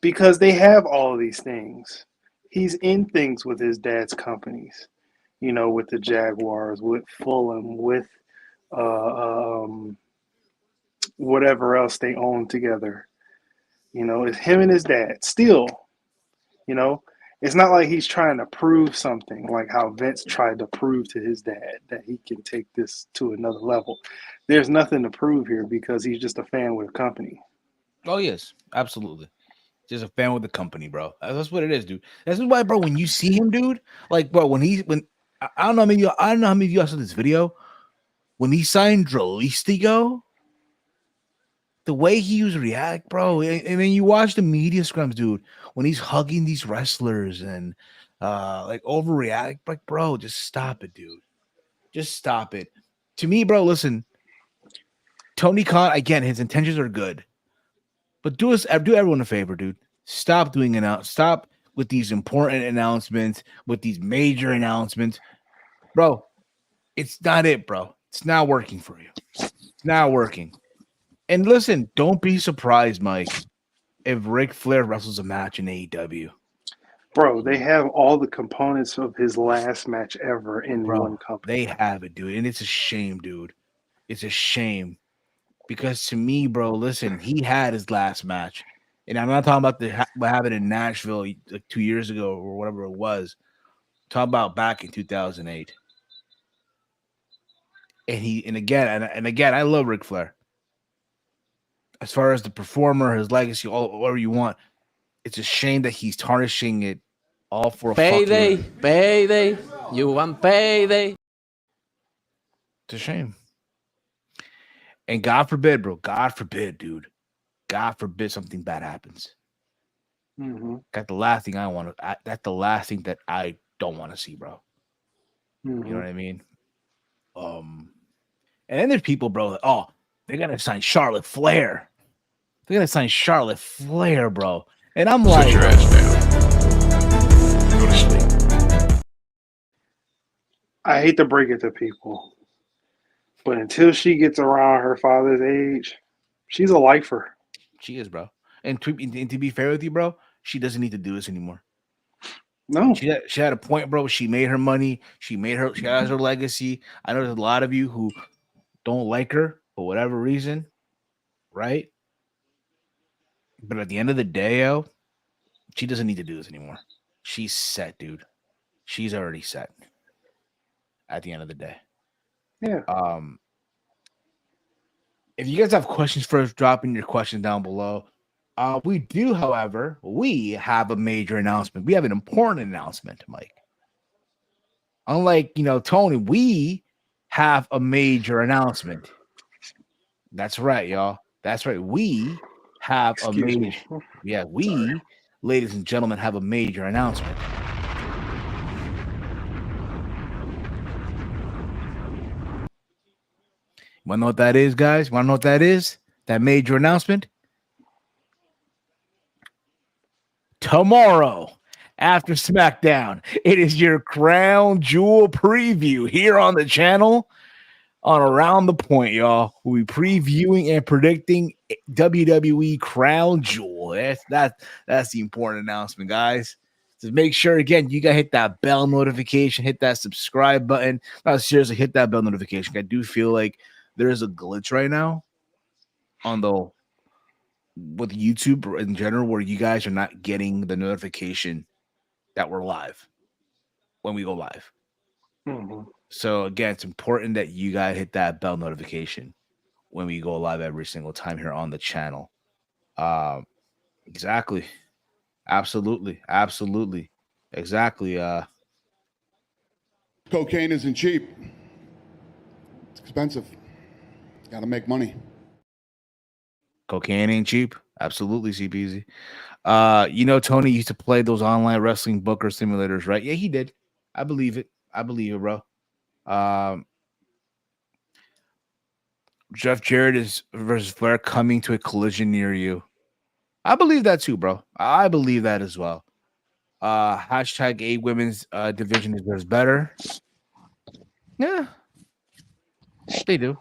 because they have all of these things. He's in things with his dad's companies, with the Jaguars, with Fulham, with whatever else they own together. It's him and his dad. Still, it's not like he's trying to prove something like how Vince tried to prove to his dad that he can take this to another level. There's nothing to prove here because he's just a fan with a company. Oh, yes, absolutely. Just a fan with the company, bro. That's what it is, dude. That's why, bro. When you see him, dude, like, bro, when I don't know, I don't know how many of you guys saw this video when he signed Dralistigo. The way he was react, bro, and then you watch the media scrums, dude, when he's hugging these wrestlers and like overreact, like, bro, just stop it, dude. Just stop it. To me, bro, listen, Tony Khan, again, his intentions are good, but do everyone a favor, dude. Stop stop with these important announcements, with these major announcements, bro. It's not it, bro. It's not working for you. It's not working. And listen, don't be surprised, Mike, if Ric Flair wrestles a match in AEW. Bro, they have all the components of his last match ever in one company. They have it, dude. And it's a shame, dude. It's a shame. Because to me, bro, listen, he had his last match. And I'm not talking about what happened in Nashville like 2 years ago or whatever it was. I'm talking about back in 2008. And again, I love Ric Flair. As far as the performer, his legacy, all whatever you want, it's a shame that he's tarnishing it all for a payday. Payday. You want payday? It's a shame. And God forbid, bro. God forbid, dude. God forbid something bad happens. Mm-hmm. That's the last thing I want to. That's the last thing that I don't want to see, bro. Mm-hmm. You know what I mean? And then there's people, bro. Oh, they're gonna sign Charlotte Flair. They're gonna sign Charlotte Flair, bro. And I'm like, sit your ass down. Go to sleep. I hate to break it to people, but until she gets around her father's age, she's a lifer. She is, bro. And to be fair with you, bro, she doesn't need to do this anymore. No, she had a point, bro. She made her money. She has her legacy. I know there's a lot of you who don't like her for whatever reason, right? But at the end of the day, yo, she doesn't need to do this anymore. She's set, dude. She's already set. At the end of the day, yeah. If you guys have questions for us, drop in your questions down below. We do, however, we have a major announcement. We have an important announcement, Mike. Unlike, Tony, we have a major announcement. That's right, y'all. That's right. We have we, ladies and gentlemen, have a major announcement. You want to know what that is, guys? Want to know what that is? That major announcement? Tomorrow, after SmackDown, it is your Crown Jewel preview here on the channel on Around the Point, y'all. We'll be previewing and predicting WWE Crown Jewel. That's the important announcement, guys. Just make sure, again, you got to hit that bell notification, hit that subscribe button. No, seriously, hit that bell notification. I do feel like there is a glitch right now with YouTube in general where you guys are not getting the notification that we're live when we go live. Mm-hmm. So again, it's important that you guys hit that bell notification when we go live every single time here on the channel. Exactly. Absolutely. Exactly. Cocaine isn't cheap. It's expensive. Got to make money. Cocaine ain't cheap. Absolutely, CPZ. Tony used to play those online wrestling booker simulators, right? Yeah, he did. I believe it, bro. Jeff Jarrett versus Flair coming to a collision near you. I believe that too, bro. I believe that as well. Hashtag A women's division deserves better. Yeah, they do.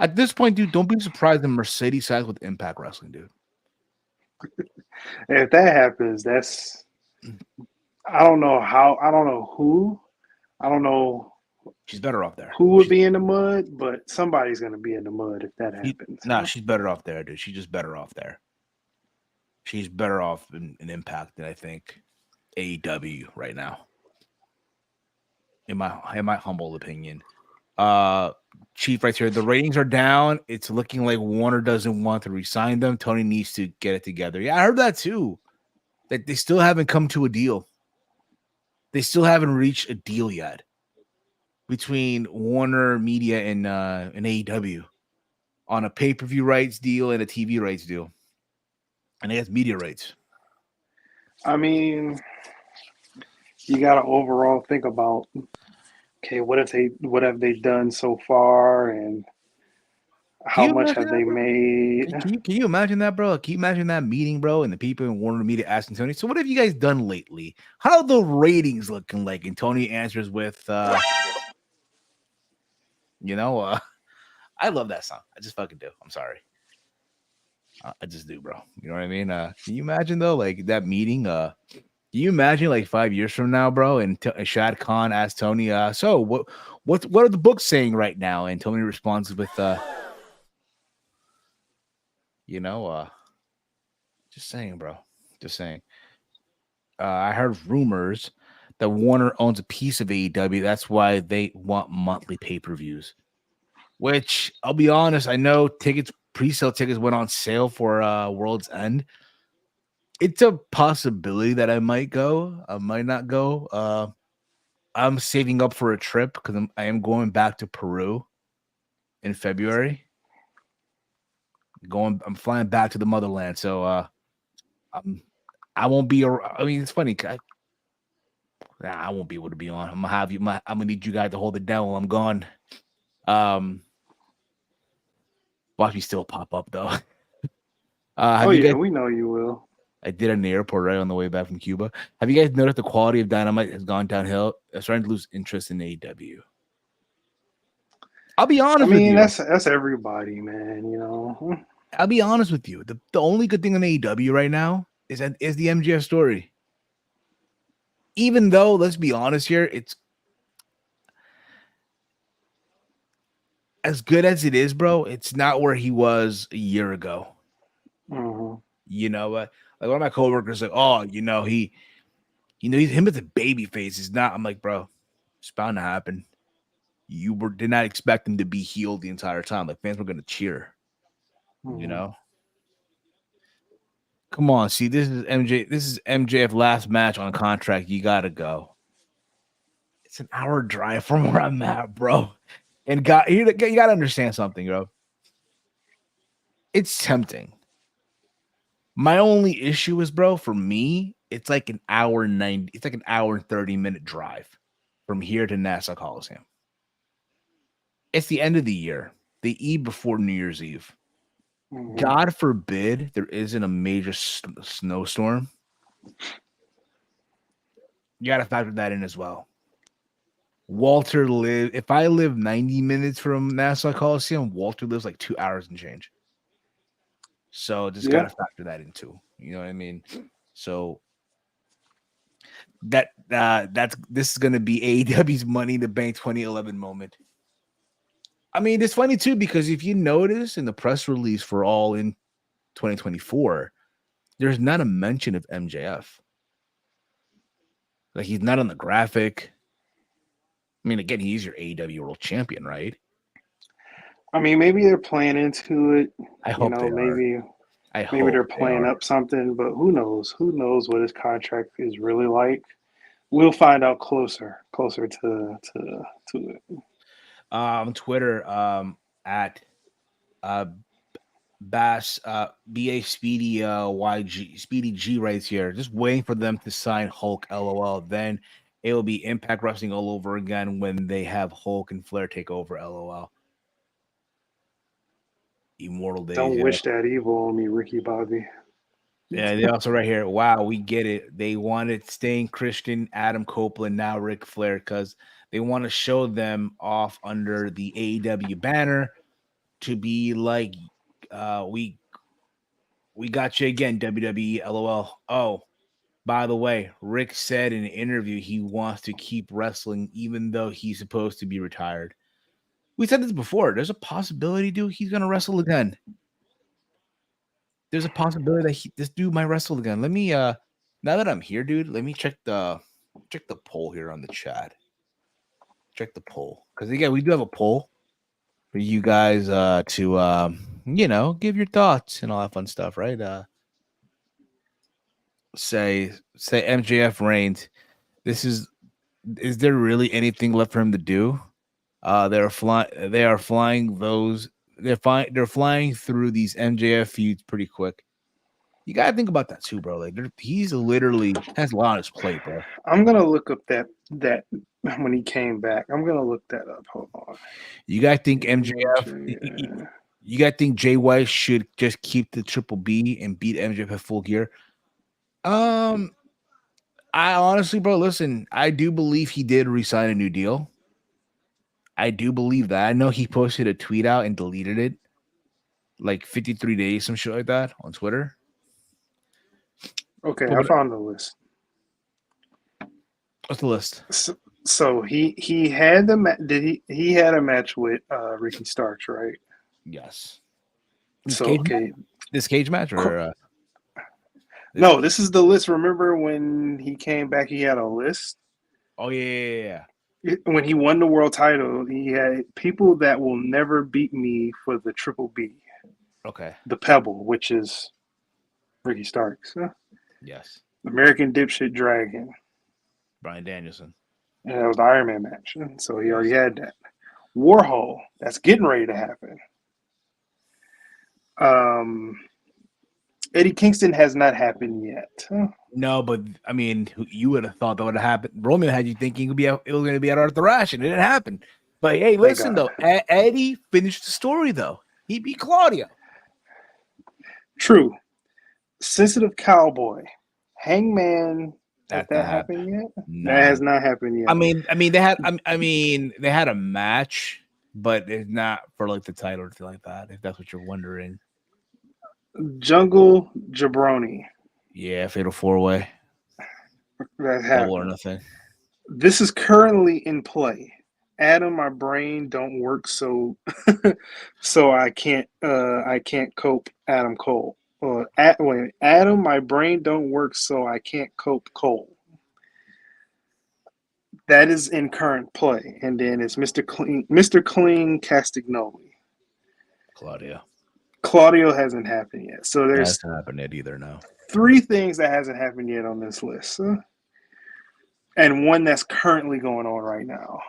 At this point, dude, don't be surprised if Mercedes sides with Impact Wrestling, dude. If that happens, I don't know how. I don't know who. I don't know. She's better off there. Who would be in the mud, but somebody's going to be in the mud if that happens. She's better off there, dude. She's just better off there. She's better off in Impact than I think AEW right now. In my humble opinion. Chief right here. The ratings are down. It's looking like Warner doesn't want to resign them. Tony needs to get it together. Yeah, I heard that too. that they still haven't come to a deal. They still haven't reached a deal yet between Warner Media and AEW on a pay-per-view rights deal and a TV rights deal. And I guess media rights. I mean, you got to overall think about, okay, what have they done so far, and how much have they made? Can you imagine that, bro? Can you imagine that meeting, bro, and the people in Warner Media asking Tony, so what have you guys done lately? How are the ratings looking like? And Tony answers with, I love that song. I just fucking do. I'm sorry. I just do, bro. You know what I mean? Can you imagine, though, like that meeting? Can you imagine, like 5 years from now, bro, and Shad Khan asked Tony, so what are the books saying right now? And Tony responds with, just saying, bro. Just saying. I heard rumors that Warner owns a piece of AEW. That's why they want monthly pay-per-views. Which, I'll be honest, I know pre-sale tickets went on sale for World's End. It's a possibility that I might go. I might not go. I'm saving up for a trip because I am going back to Peru in February. I'm flying back to the motherland, so I won't be. I mean, it's funny. I won't be able to be on. I'm gonna need you guys to hold it down while I'm gone. Watch me still pop up though. We know you will. I did in the airport right on the way back from Cuba. Have you guys noticed the quality of Dynamite has gone downhill? I'm starting to lose interest in AEW. I'll be honest with you. That's everybody, man. You know. I'll be honest with you. The only good thing on AEW right now is the MJF story. Even though, let's be honest here, it's as good as it is, bro. It's not where he was a year ago. Mm-hmm. Like one of my coworkers like, oh, he's him as a baby face. He's not. I'm like, bro, it's bound to happen. You did not expect him to be healed the entire time. Like fans were gonna cheer. Mm-hmm. Come on, see, this is MJF last match on contract. You gotta go. It's an hour drive from where I'm at, bro. And you gotta understand something, bro. It's tempting. My only issue is, bro, for me, it's like an hour 90. It's like an hour and 30-minute drive from here to Nassau Coliseum. It's the end of the year, the eve before New Year's Eve. Mm-hmm. God forbid there isn't a major snowstorm. You got to factor that in as well. If I live 90 minutes from Nassau Coliseum, Walter lives like 2 hours and change. So just got to factor that in too. You know what I mean? So this is going to be AEW's Money in the Bank 2011 moment. I mean, it's funny too, because if you notice in the press release for All In 2024, there's not a mention of MJF. Like he's not on the graphic. I mean, again, he's your AEW World Champion, right? I mean, maybe they're playing into it. I hope they maybe they're playing up something, but who knows? Who knows what his contract is really like? We'll find out closer to it. Twitter at Bass BA Speedy YG Speedy G writes here, just waiting for them to sign Hulk. LOL. Then it will be Impact Wrestling all over again when they have Hulk and Flair take over. LOL. Immortal days. Don't wish that evil on me, Ricky Bobby. Yeah, they also right here. Wow, we get it. They wanted Sting, Christian, Adam Copeland, now Ric Flair, because they want to show them off under the AEW banner to be like, we got you again, WWE. LOL. Oh, by the way, Rick said in an interview he wants to keep wrestling even though he's supposed to be retired. We said this before. There's a possibility, dude, he's gonna wrestle again. There's a possibility that this dude might wrestle again. Let me now that I'm here, dude, let me check the poll here on the chat. Check the poll. Because again, we do have a poll for you guys to give your thoughts and all that fun stuff, right? say MJF reigns. Is there really anything left for him to do? They're flying those. They're flying through these MJF feuds pretty quick. You gotta think about that too, bro. Like he's literally has a lot on his plate, bro. I'm gonna look up that when he came back. I'm gonna look that up. Hold on. You gotta think MJF. You gotta think Jay White should just keep the Triple B and beat MJF at Full Gear. I honestly, bro, listen. I do believe he did resign a new deal. I do believe that. I know he posted a tweet out and deleted it, like 53 days, some shit like that on Twitter. Okay, I found the list. What's the list? So he had he had a match with Ricky Starks, right? Yes. This cage match or no, this is the list. Remember when he came back, he had a list? Oh yeah. When he won the world title, he had people that will never beat me for the Triple B. Okay. The Pebble, which is Ricky Starks. Yes. American Dipshit Dragon. Bryan Danielson. And that was the Iron Man match. So he already had that. Warhol, that's getting ready to happen. Eddie Kingston has not happened yet. No, but I mean, you would have thought that would have happened. Roman had you thinking it was going to be at Arthur Ashe, and it didn't happen. But hey, listen though, Eddie finished the story though. He beat Claudio. True. Sensitive Cowboy, Hangman. Has that happened yet? No. That has not happened yet. I mean, they had a match, but it's not for like the title or anything like that. If that's what you're wondering. Jungle Jabroni. Yeah, Fatal 4-Way. That happened. Double or nothing. This is currently in play. Adam, my brain don't work so I can't cope. Adam Cole. Adam, my brain don't work so I can't cope. Cole. That is in current play, and then it's Mr. Clean Castagnoli. Claudio hasn't happened yet, so there's hasn't happened yet either. No. 3 things that hasn't happened yet on this list, and one that's currently going on right now.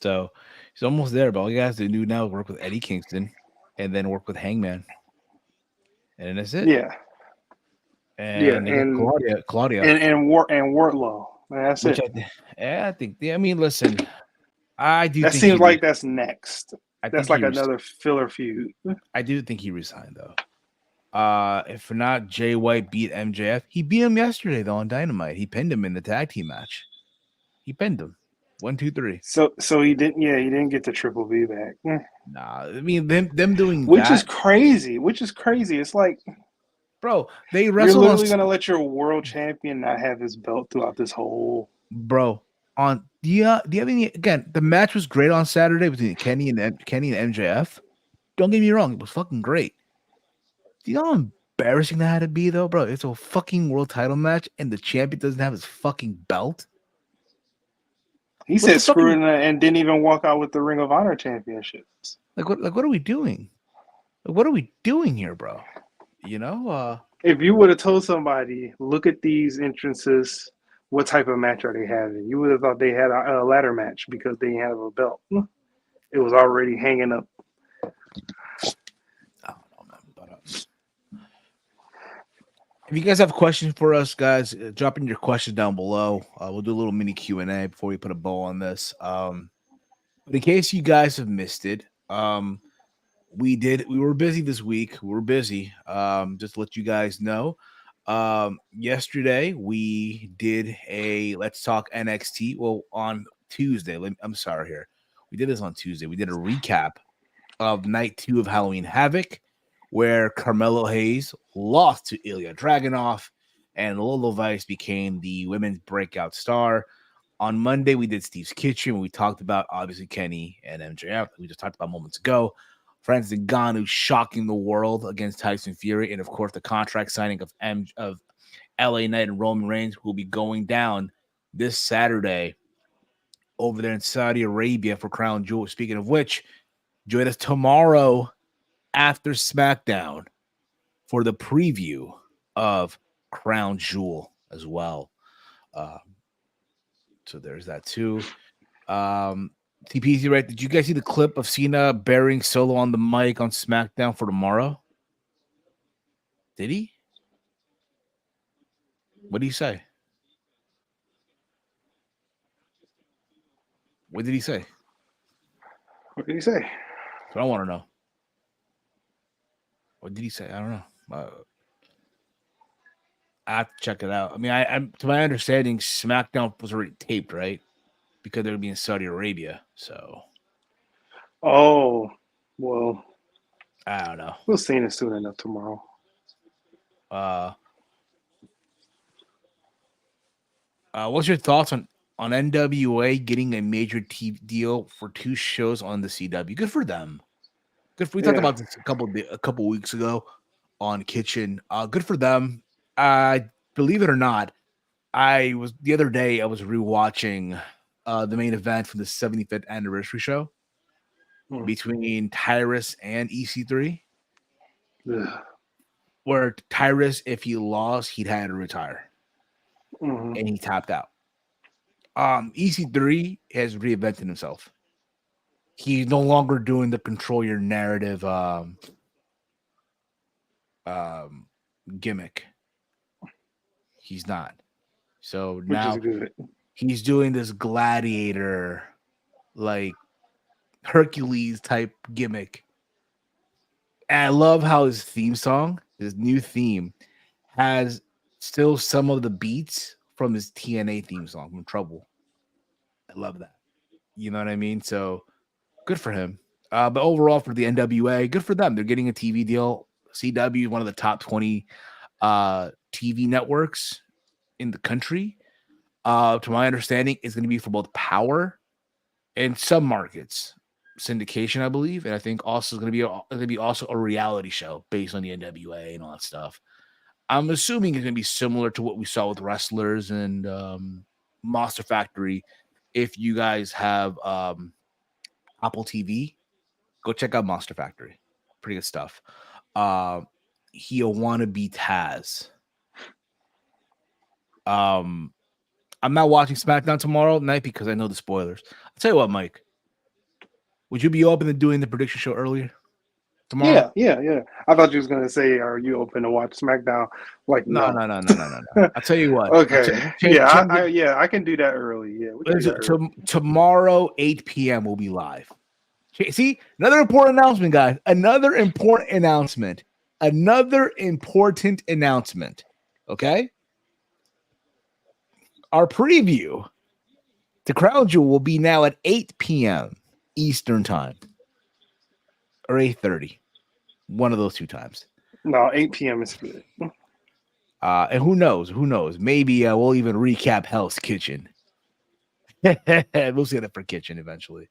So he's almost there, but all you guys to do now is work with Eddie Kingston, and then work with Hangman, and then that's it. Yeah. And Claudio and Wardlow. That's it. I think. I mean, listen, I do. That think seems like that's next. That's like another filler feud. I do think he resigned though. If not, Jay White beat MJF. He beat him yesterday though on Dynamite. He pinned him in the tag team match. He pinned him. 1, 2, 3. So he didn't. Yeah, he didn't get the Triple B back. Nah, I mean them doing which is crazy. It's like. Bro, they wrestled. You're literally gonna let your world champion not have his belt throughout this whole. Bro, do you have any? Again, the match was great on Saturday between Kenny and MJF. Don't get me wrong, it was fucking great. Do you know how embarrassing that had to be, though, bro? It's a fucking world title match, and the champion doesn't have his fucking belt. He said screw it and didn't even walk out with the Ring of Honor championships. Like what are we doing? What are we doing here, bro? You know, if you would have told somebody, look at these entrances, what type of match are they having? You would have thought they had a ladder match because they didn't have a belt. It was already hanging up. I don't know, man. But, if you guys have questions for us, guys, drop in your questions down below. We'll do a little mini Q&A before we put a bow on this. But in case you guys have missed it, we were busy this week. We were busy. Just to let you guys know. Yesterday we did a Let's Talk NXT. Well, on Tuesday. I'm sorry here. We did this on Tuesday. We did a recap of night 2 of Halloween Havoc, where Carmelo Hayes lost to Ilya Dragunov, and Lolo Vice became the women's breakout star. On Monday, we did Steve's Kitchen. We talked about, obviously, Kenny and MJF. We just talked about moments ago. Francis Ngannou shocking the world against Tyson Fury. And, of course, the contract signing of LA Knight and Roman Reigns will be going down this Saturday over there in Saudi Arabia for Crown Jewel. Speaking of which, join us tomorrow after SmackDown for the preview of Crown Jewel as well. So there's that too. TPZ, right? Did you guys see the clip of Cena burying Solo on the mic on SmackDown for tomorrow? Did he? What did he say? What did he say? What did he say? So I want to know. What did he say? I don't know. I have to check it out. I mean, I'm to my understanding, SmackDown was already taped, right? Because they're going to be in Saudi Arabia. So Oh, well, I don't know. we'll see it soon enough tomorrow. What's your thoughts on NWA getting a major TV deal for 2 shows on the CW? Good for them. Good for we talked about this a couple weeks ago on Kitchen. Good for them. Believe it or not, the other day I was rewatching the main event from the 75th anniversary show between Tyrus and EC3. Ugh. Where Tyrus, if he lost, he'd had to retire. Mhm. And he tapped out. EC3 has reinvented himself. He's no longer doing the control your narrative gimmick. He's not. So now he's doing this gladiator, like Hercules type gimmick. And I love how his theme song, his new theme, has still some of the beats from his TNA theme song from Trouble. I love that. You know what I mean? So good for him. But overall for the NWA, good for them. They're getting a TV deal. CW is one of the top 20 TV networks in the country. To my understanding, is going to be for both Power and some markets. Syndication, I believe, and I think also is going to be also a reality show based on the NWA and all that stuff. I'm assuming it's going to be similar to what we saw with Wrestlers and Monster Factory. If you guys have Apple TV, go check out Monster Factory. Pretty good stuff. He'll want to be Taz. I'm not watching SmackDown tomorrow night because I know the spoilers. I'll tell you what, Mike. Would you be open to doing the prediction show earlier tomorrow? Yeah. I thought you was gonna say, "Are you open to watch SmackDown?" Like, No. I'll tell you what. Okay. I can do that early. Yeah. We can do that early. Tomorrow, 8 p.m. will be live. See, another important announcement, guys. Another important announcement. Okay. Our preview to Crown Jewel will be now at 8 p.m. Eastern time or 8:30. One of those 2 times. No, 8 p.m. is good. And who knows? Maybe we'll even recap Hell's Kitchen. We'll see that for Kitchen eventually.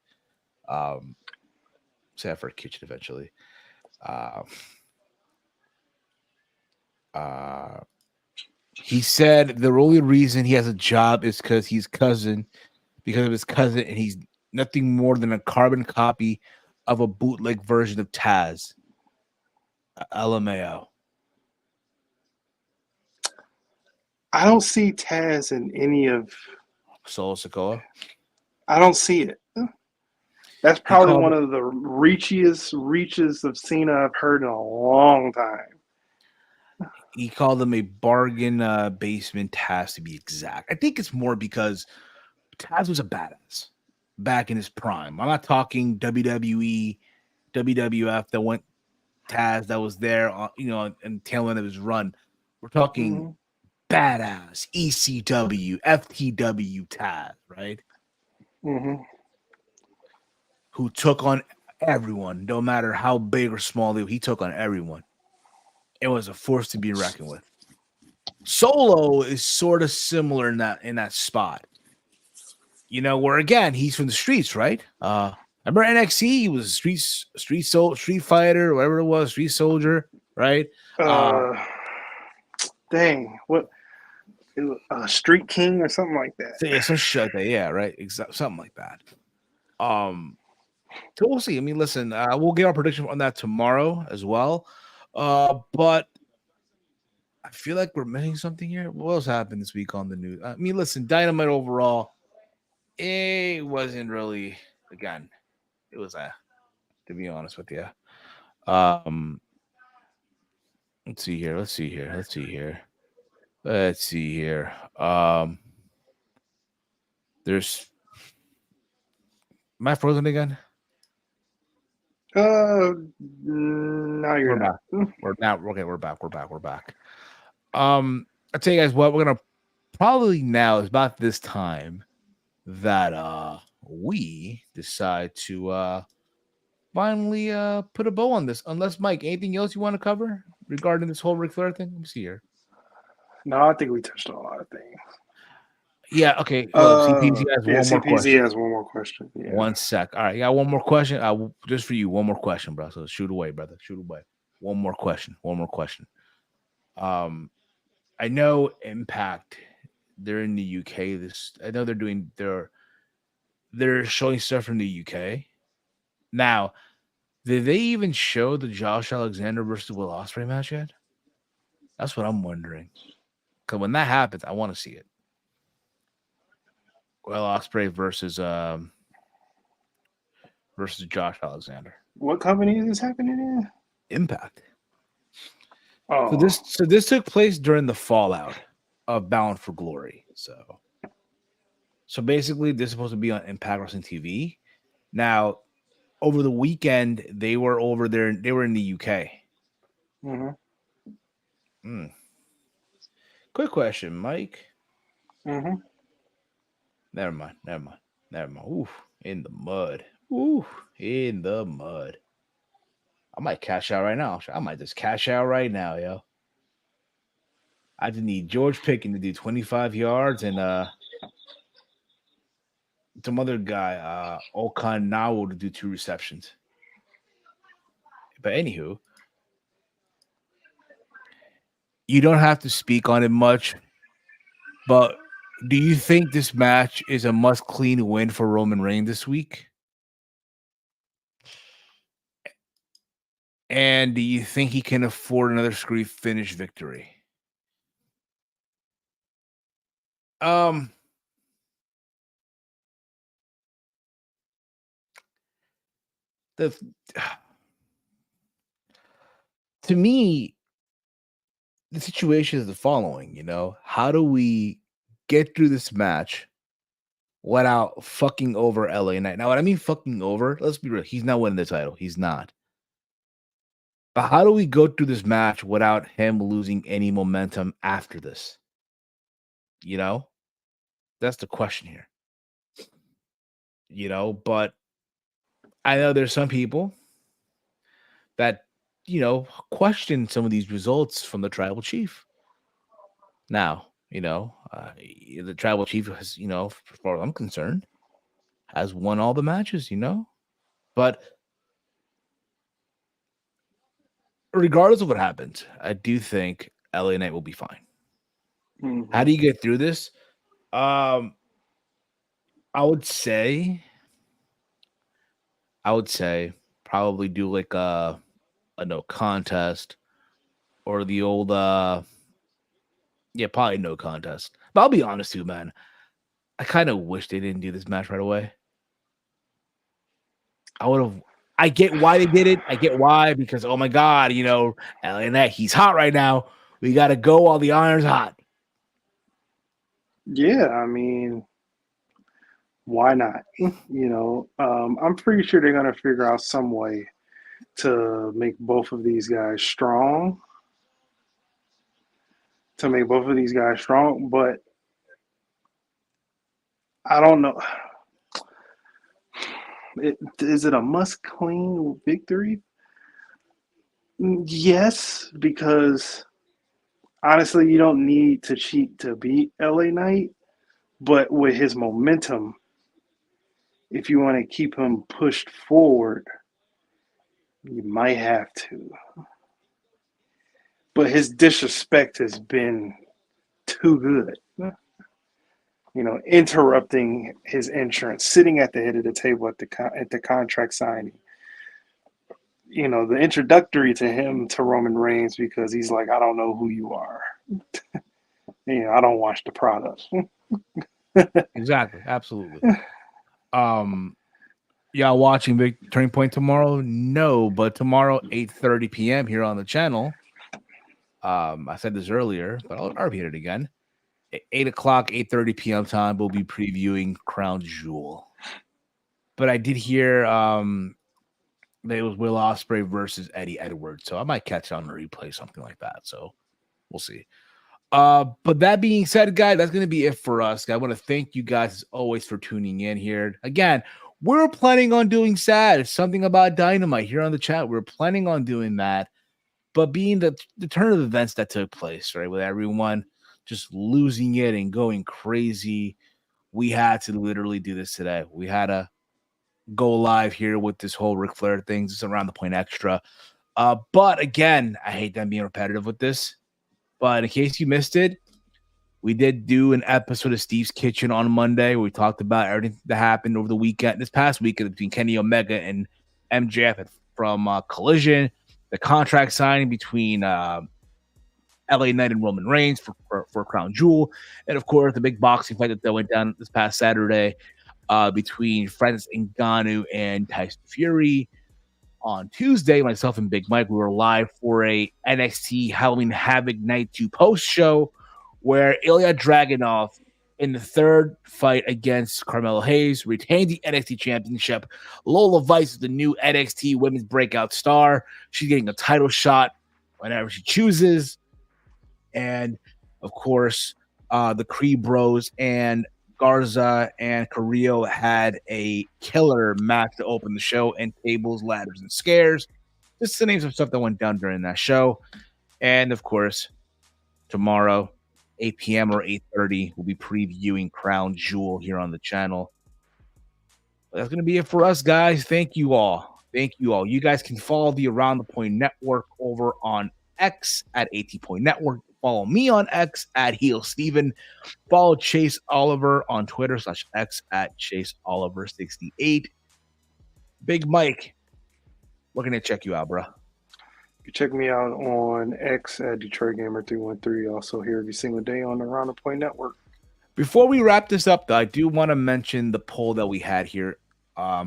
He said the only reason he has a job is because of his cousin, and he's nothing more than a carbon copy of a bootleg version of Taz. LMAO. I don't see Taz in any of Solo Sikoa. I don't see it. That's probably one of the reaches of Cena I've heard in a long time. He called him a bargain basement Taz, to be exact. I think it's more because Taz was a badass back in his prime. I'm not talking WWE, WWF that went Taz that was there, and tail end of his run. We're talking badass ECW, FTW Taz, right? Mm-hmm. Who took on everyone, no matter how big or small he took on everyone. It was a force to be reckoned with. Solo is sort of similar in that spot. Where again he's from the streets, right? Remember NXT? He was a street fighter, whatever it was, street soldier, right? Dang, what? Street King or something like that. Yeah, some shit like that. Yeah, right. Something like that. So we'll see. I mean, listen, we'll get our prediction on that tomorrow as well. But I feel like we're missing something here. What else happened this week on the news? I mean, listen, Dynamite overall, it wasn't really. Again, it was to be honest with you. Um, let's see here. Let's see here. Let's see here. Let's see here. There's. Am I frozen again? No, you're We're not. back. We're now okay. We're back. We're back. We're back. I'll tell you guys what. We're gonna probably now is about this time that we decide to finally put a bow on this. Unless Mike, anything else you want to cover regarding this whole Ric Flair thing? Let me see here. No, I think we touched on a lot of things. Yeah. Okay. Well, CPZ has Yeah, one more CPZ question. has one more question. Yeah. One sec. All right. Yeah. One more question. Just for you. One more question, bro. So shoot away, brother. Shoot away. One more question. One more question. I know Impact. They're in the UK. I know they're showing stuff from the UK. Now, did they even show the Josh Alexander versus Will Ospreay match yet? That's what I'm wondering. Because when that happens, I want to see it. Will Ospreay versus Josh Alexander. What company is this happening in? Impact. Oh, So this took place during the fallout of Bound for Glory. So basically, this is supposed to be on Impact Wrestling TV. Now, over the weekend, they were over there. They were in the UK. Quick question, Mike. Never mind. Oof, in the mud. In the mud. I might cash out right now. I might just cash out right now, yo. I just need George Pickens to do 25 yards and some other guy, Okan Nawo, to do 2 receptions. But anywho, you don't have to speak on it much. But do you think this match is a must clean win for Roman Reigns this week? And do you think he can afford another screwy finish victory? The to me, the situation is the following, how do we get through this match without fucking over LA Knight? Now, what I mean fucking over, let's be real, he's not winning the title. He's not. But how do we go through this match without him losing any momentum after this? That's the question here. But I know there's some people that, question some of these results from the tribal chief. Now, the tribal chief has, as far as I'm concerned, has won all the matches, But regardless of what happens, I do think LA Knight will be fine. How do you get through this? I would say probably do like a no contest or the old probably no contest. But I'll be honest too, man. I kind of wish they didn't do this match right away. I get why they did it. I get why, because oh my god, LA Knight, he's hot right now. We gotta go while the iron's hot. yeah. I mean, why not? I'm pretty sure they're gonna figure out some way to make both of these guys strong. But I don't know. Is it a must clean victory? Yes, because honestly, you don't need to cheat to beat LA Knight. But with his momentum, if you want to keep him pushed forward, you might have to. But his disrespect has been too good. Interrupting his entrance, sitting at the head of the table at the contract signing. the introductory to him to Roman Reigns because he's like, I don't know who you are. I don't watch the product. Exactly. Absolutely. Y'all watching Big Turning Point tomorrow? No, but tomorrow, 8:30 p.m. here on the channel. I said this earlier, but I'll repeat it again. 8 o'clock, 8:30 p.m. time, we'll be previewing Crown Jewel. But I did hear that it was Will Ospreay versus Eddie Edwards, so I might catch on the replay, something like that. So we'll see. But that being said, guys, that's going to be it for us. I want to thank you guys as always for tuning in here. Again, we're planning on doing something about Dynamite here on the chat. We're planning on doing that. But being the turn of events that took place, right, with everyone just losing it and going crazy, we had to literally do this today. We had to go live here with this whole Ric Flair thing. This is Around the Point Extra. But again, I hate them being repetitive with this. But in case you missed it, we did do an episode of Steve's Kitchen on Monday where we talked about everything that happened over the weekend, this past weekend between Kenny Omega and MJF from Collision, the contract signing between LA Knight and Roman Reigns for Crown Jewel, and of course the big boxing fight that went down this past Saturday between Francis Ngannou and Tyson Fury. On Tuesday, myself and Big Mike, we were live for a NXT Halloween Havoc Night 2 post show where Ilya Dragunov in the third fight against Carmelo Hayes retained the NXT Championship. Lola Vice is the new NXT Women's Breakout Star. She's getting a title shot whenever she chooses. And, of course, the Creed Bros and Garza and Carrillo had a killer match to open the show, and tables, ladders, and scares. Just the names of stuff that went down during that show. And, of course, tomorrow, 8 p.m. or 8:30, we'll be previewing Crown Jewel here on the channel. That's going to be it for us, guys. Thank you all. Thank you all. You guys can follow the Around the Point Network over on X at ATP Network. Follow me on X at Heel Steven. Follow Chase Oliver on Twitter /X at Chase Oliver 68. Big Mike, we're going to check you out, bro. You check me out on X at Detroit Gamer 313. Also here every single day on the Around the Point Network. Before we wrap this up, though, I do want to mention the poll that we had here.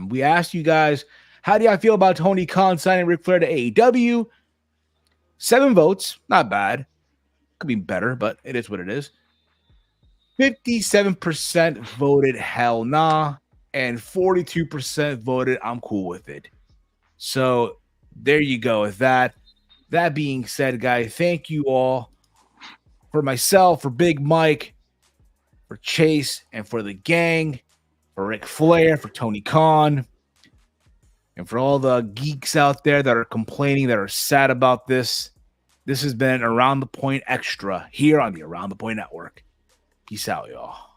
We asked you guys, how do y'all feel about Tony Khan signing Ric Flair to AEW? 7 votes, not bad. Could be better, but it is what it is. 57% voted hell nah, and 42% voted I'm cool with it. So there you go with that. That being said, guys, thank you all. For myself, for Big Mike, for Chase, and for the gang, for Ric Flair, for Tony Khan, and for all the geeks out there that are complaining, that are sad about this. This has been Around the Point Extra here on the Around the Point Network. Peace out, y'all.